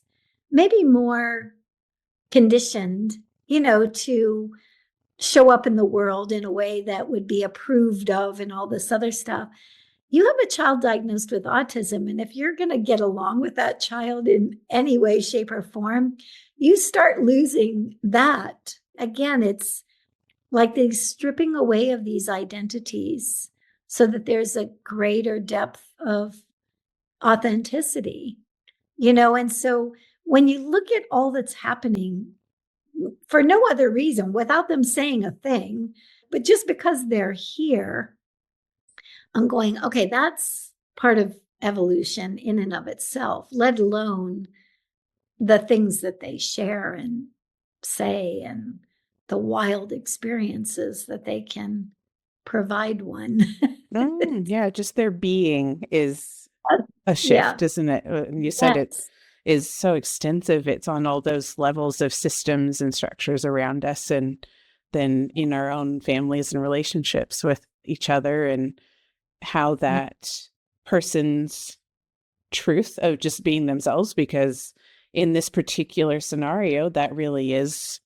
maybe more conditioned, to show up in the world in a way that would be approved of and all this other stuff. You have a child diagnosed with autism, and if you're going to get along with that child in any way, shape, or form, you start losing that. Again, it's like the stripping away of these identities so that there's a greater depth of authenticity, and so when you look at all that's happening, for no other reason, without them saying a thing, but just because they're here, I'm going, okay, that's part of evolution in and of itself, let alone the things that they share and say, and the wild experiences that they can provide one. Yeah, just their being is a Yeah. shift, isn't it? You said it Yes. is so extensive. It's on all those levels of systems and structures around us, and then in our own families and relationships with each other, and how that person's truth of just being themselves, because in this particular scenario, that really is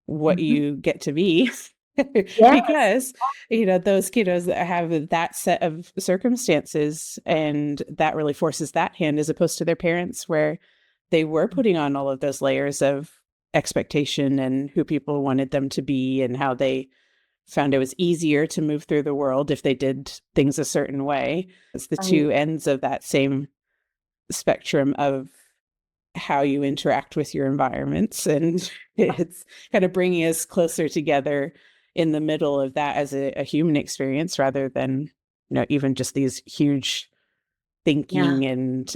what Mm-hmm. you get to be. Yes. Because those kiddos that have that set of circumstances, and that really forces that hand, as opposed to their parents, where they were putting on all of those layers of expectation and who people wanted them to be, and how they found it was easier to move through the world if they did things a certain way. It's the Right. two ends of that same spectrum of how you interact with your environments, and it's kind of bringing us closer together in the middle of that as a human experience, rather than even just these huge Yeah. thinking and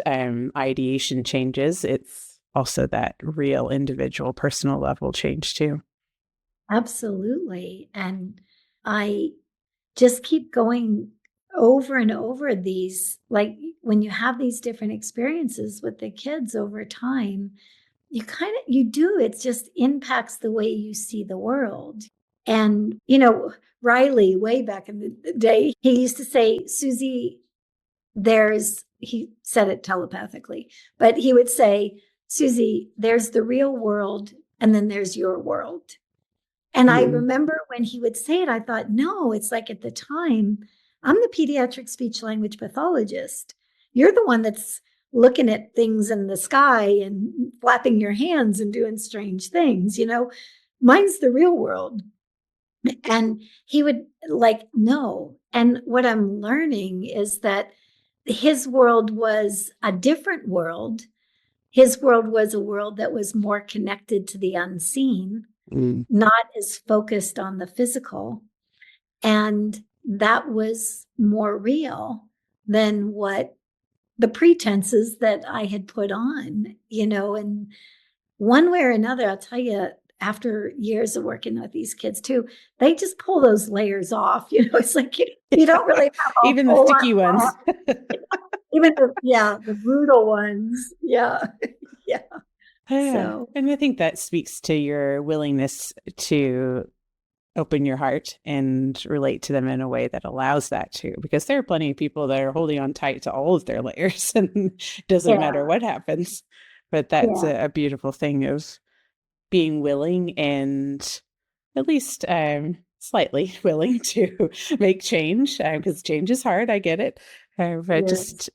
ideation changes. It's also that real individual personal level change too. Absolutely. And I just keep going over and over these, like when you have these different experiences with the kids over time, you do, it just impacts the way you see the world. And, Riley, way back in the day, he used to say, Suzy, he said it telepathically, but he would say, Suzy, there's the real world, and then there's your world. And I Mm. remember when he would say it, I thought, no, it's like at the time, I'm the pediatric speech language pathologist. You're the one that's looking at things in the sky and flapping your hands and doing strange things, mine's the real world. And he would like, no. And what I'm learning is that his world was a different world. His world was a world that was more connected to the unseen, Mm. not as focused on the physical. And that was more real than what the pretenses that I had put on, and one way or another, I'll tell you, after years of working with these kids too, they just pull those layers off. It's like you don't really have a Even the whole lot sticky ones. wrong. Even the brutal ones. Yeah. Yeah. Yeah. So And I think that speaks to your willingness to open your heart and relate to them in a way that allows that to, because there are plenty of people that are holding on tight to all of their layers and it doesn't matter yeah, what happens. But that's yeah, a beautiful thing of being willing and at least slightly willing to make change, because change is hard. I get it. But yes. just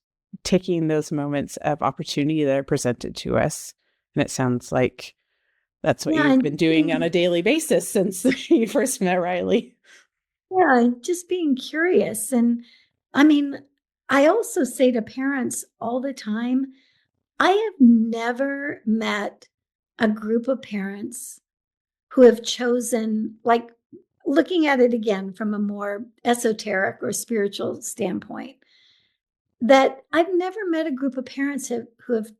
taking those moments of opportunity that are presented to us. And it sounds like that's what Yeah, you've and been doing on a daily basis since you first met Riley. just being curious. And I mean, I also say to parents all the time, I have never met a group of parents who have chosen, like looking at it again from a more esoteric or spiritual standpoint, that I've never met a group of parents who have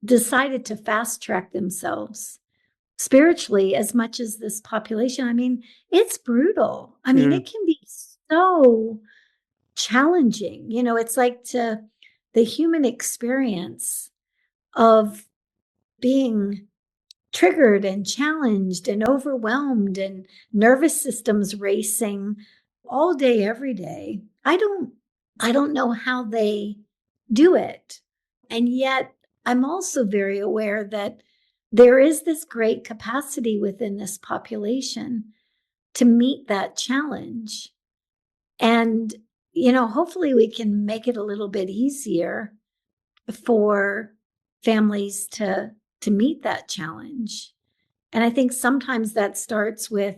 decided to fast track themselves spiritually as much as this population. I mean, it's brutal. I mean, Mm. it can be so challenging. It's like the human experience of being triggered and challenged and overwhelmed and nervous systems racing all day every day. I don't know how they do it. And yet I'm also very aware that there is this great capacity within this population to meet that challenge. And hopefully we can make it a little bit easier for families to meet that challenge. And I think sometimes that starts with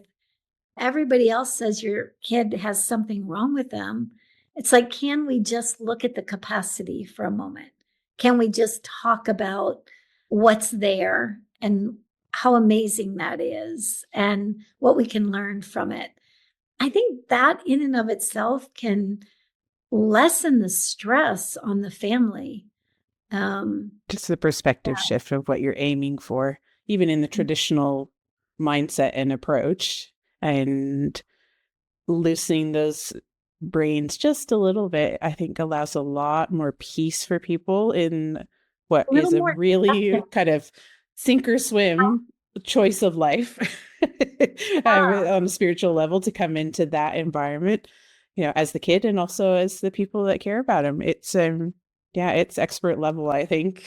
everybody else says your kid has something wrong with them. It's like, can we just look at the capacity for a moment? Can we just talk about what's there and how amazing that is and what we can learn from it? I think that in and of itself can lessen the stress on the family. Just the perspective shift of what you're aiming for, even in the traditional mindset and approach, and loosening those brains just a little bit, I think allows a lot more peace for people in what A little is a more really acceptance. kind of sink or swim choice of life on a spiritual level to come into that environment, as the kid and also as the people that care about him. It's yeah, it's expert level, I think.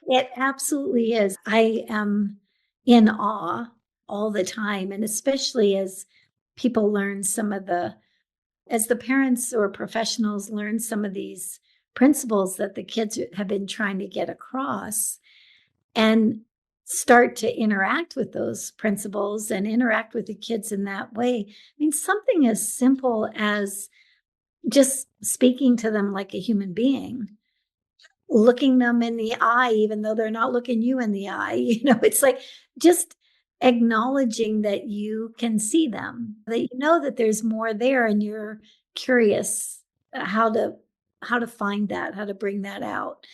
It absolutely is. I am in awe all the time. And especially as people learn as the parents or professionals learn some of these principles that the kids have been trying to get across and start to interact with those principles and interact with the kids in that way. I mean, something as simple as just speaking to them like a human being, looking them in the eye, even though they're not looking you in the eye. It's like just acknowledging that you can see them, that you know that there's more there, and you're curious how to find that, how to bring that out.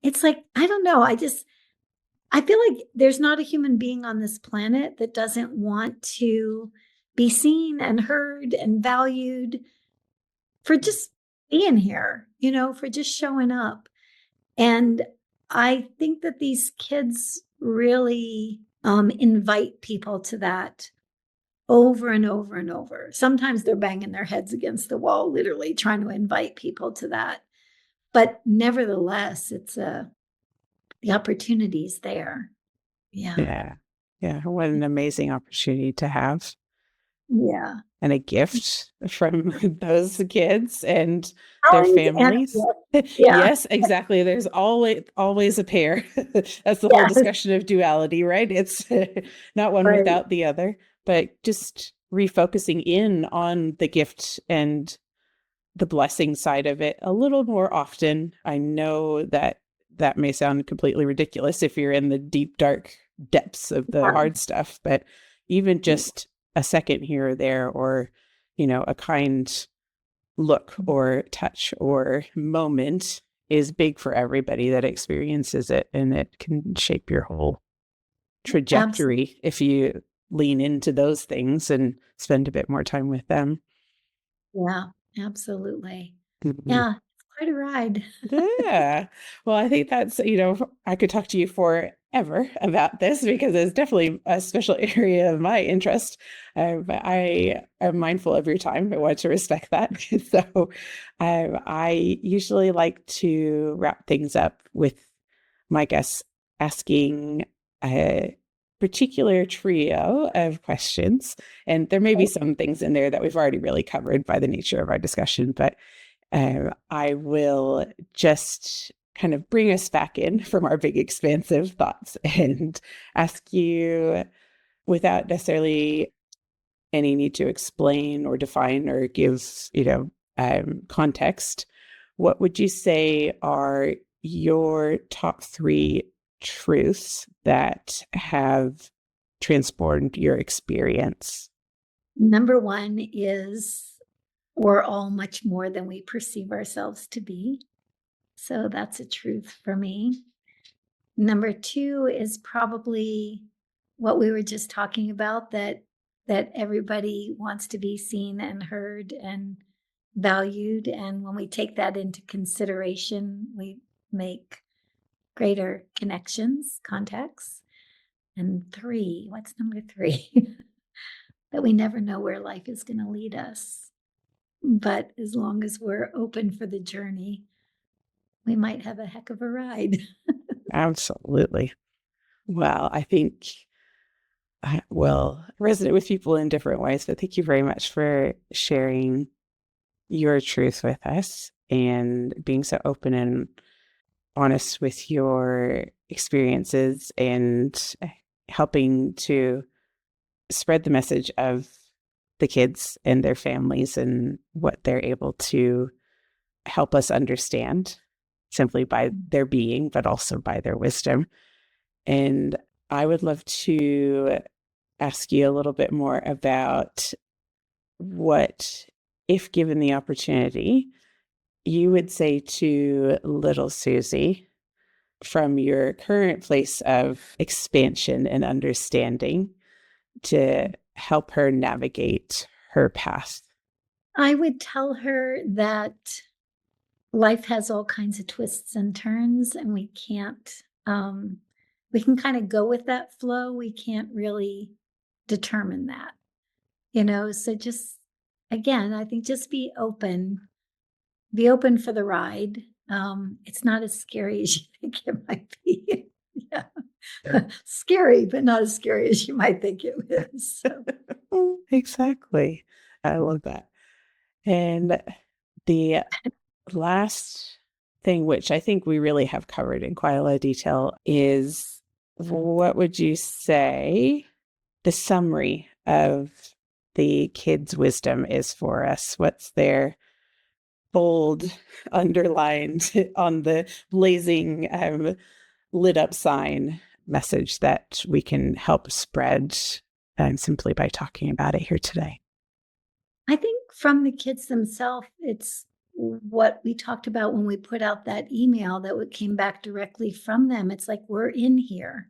It's like, I don't know. I feel like there's not a human being on this planet that doesn't want to be seen and heard and valued for just being here, for just showing up. And I think that these kids really invite people to that over and over and over. Sometimes they're banging their heads against the wall, literally trying to invite people to that. But nevertheless, the opportunity's there. Yeah. Yeah. Yeah. What an amazing opportunity to have, Yeah. and a gift from those kids and their Challenge and families. yeah. Yes, exactly. There's always a pair. That's the whole Yes. discussion of duality, right? It's not one Right. without the other, but just refocusing in on the gift and the blessing side of it a little more often. I know that that may sound completely ridiculous if you're in the deep, dark depths of the hard stuff, but even just a second here or there, or, a kind look or touch or moment is big for everybody that experiences it. And it can shape your whole Absolutely. trajectory if you lean into those things and spend a bit more time with them. Yeah, absolutely. Mhm. Yeah, it's quite a ride. Yeah. Well, I think that's, I could talk to you forever about this because it's definitely a special area of my interest. But I am mindful of your time. I want to respect that. So I usually like to wrap things up with my guests asking a particular trio of questions. And there may be some things in there that we've already really covered by the nature of our discussion, but I will just kind of bring us back in from our big expansive thoughts and ask you, without necessarily any need to explain or define or give, context, what would you say are your top three truths that have transformed your experience? Number one is we're all much more than we perceive ourselves to be. So that's a truth for me. Number two is probably what we were just talking about, that everybody wants to be seen and heard and valued. And when we take that into consideration, we make greater connections, contacts. And three, what's number three? That we never know where life is going to lead us. But as long as we're open for the journey, we might have a heck of a ride. Absolutely. Well, I think I will resonate with people in different ways, but thank you very much for sharing your truth with us and being so open and honest with your experiences and helping to spread the message of the kids and their families and what they're able to help us understand simply by their being, but also by their wisdom. And I would love to ask you a little bit more about what, if given the opportunity, you would say to little Suzy from your current place of expansion and understanding to help her navigate her path. I would tell her that life has all kinds of twists and turns, and we can kind of go with that flow. We can't really determine that, so just, again, I think just be open for the ride. It's not as scary as you think it might be. Yeah. Scary, but not as scary as you might think it is. So. Exactly. I love that. And the last thing, which I think we really have covered in quite a lot of detail, is what would you say the summary of the kids' wisdom is for us? What's their bold, underlined on the blazing, lit up sign message that we can help spread simply by talking about it here today? I think from the kids themselves, it's what we talked about when we put out that email that came back directly from them. It's like, we're in here.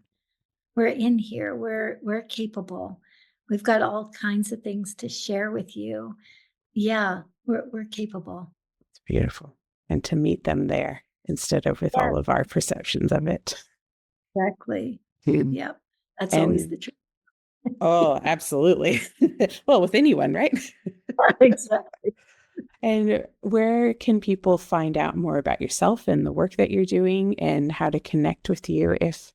We're in here. We're capable. We've got all kinds of things to share with you. Yeah, we're capable. It's beautiful. And to meet them there instead of with Yeah, all of our perceptions of it. exactly. Mhm. Yep. That's always And the truth. oh, absolutely. Well, with anyone, right? Exactly. And where can people find out more about yourself and the work that you're doing and how to connect with you if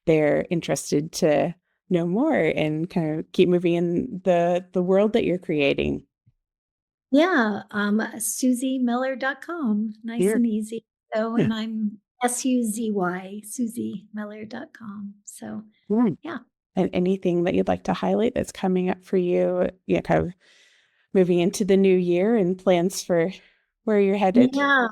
they're interested to know more and kind of keep moving in the world that you're creating? Yeah, SuzyMiller.com. Nice Here. and easy. So, Yeah. and I'm SUZY, SuzyMiller.com. So, Mm. yeah. And anything that you'd like to highlight that's coming up for you, kind of moving into the new year and plans for where you're headed? Yeah.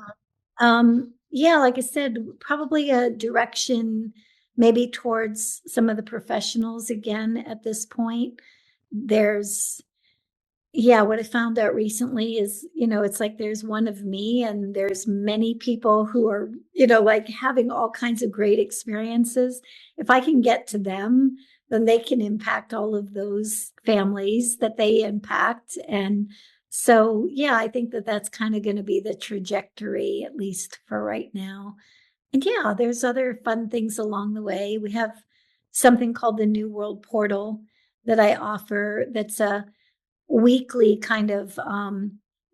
Yeah, like I said, probably a direction maybe towards some of the professionals again at this point. There's Yeah, what I found out recently is, it's like there's one of me and there's many people who are, like having all kinds of great experiences. If I can get to them, then they can impact all of those families that they impact. And so, yeah, I think that that's kind of going to be the trajectory, at least for right now. And yeah, there's other fun things along the way. We have something called the New World Portal that I offer that's a weekly kind of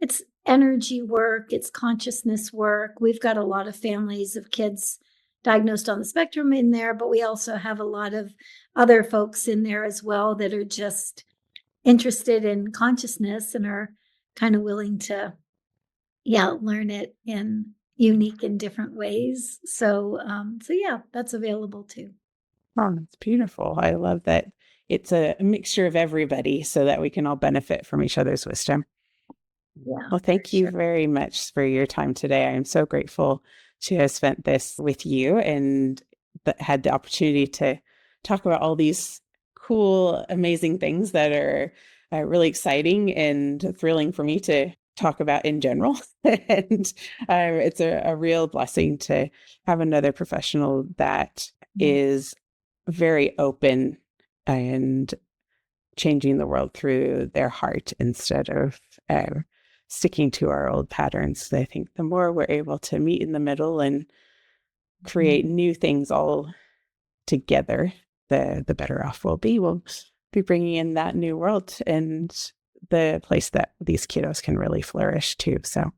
it's energy work, it's consciousness work. We've got a lot of families of kids diagnosed on the spectrum in there, but we also have a lot of other folks in there as well that are just interested in consciousness and are kind of willing to learn it in unique and different ways. So yeah, that's available too. Oh, that's beautiful. I love that it's a mixture of everybody so that we can all benefit from each other's wisdom. Yeah, Well, for thank you sure. very much for your time today. I am so grateful to have spent this with you and had the opportunity to talk about all these cool, amazing things that are really exciting and thrilling for me to talk about in general. And it's a real blessing to have another professional that is very open and changing the world through their heart instead of sticking to our old patterns. I think the more we're able to meet in the middle and create new things all together, the better off we'll be. We'll be bringing in that new world and the place that these kiddos can really flourish too. So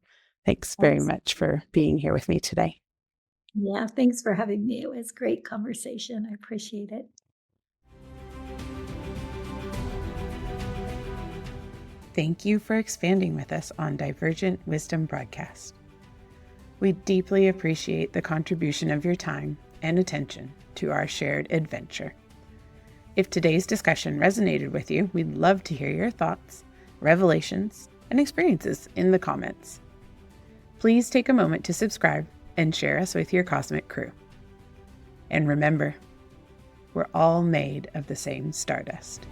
thanks very Thanks. much for being here with me today. Yeah, thanks for having me. It was great conversation. I appreciate it. Thank you for expanding with us on Divergent Wisdom Broadcast. We deeply appreciate the contribution of your time and attention to our shared adventure. If today's discussion resonated with you, we'd love to hear your thoughts, revelations, and experiences in the comments. Please take a moment to subscribe and share us with your cosmic crew. And remember, we're all made of the same stardust.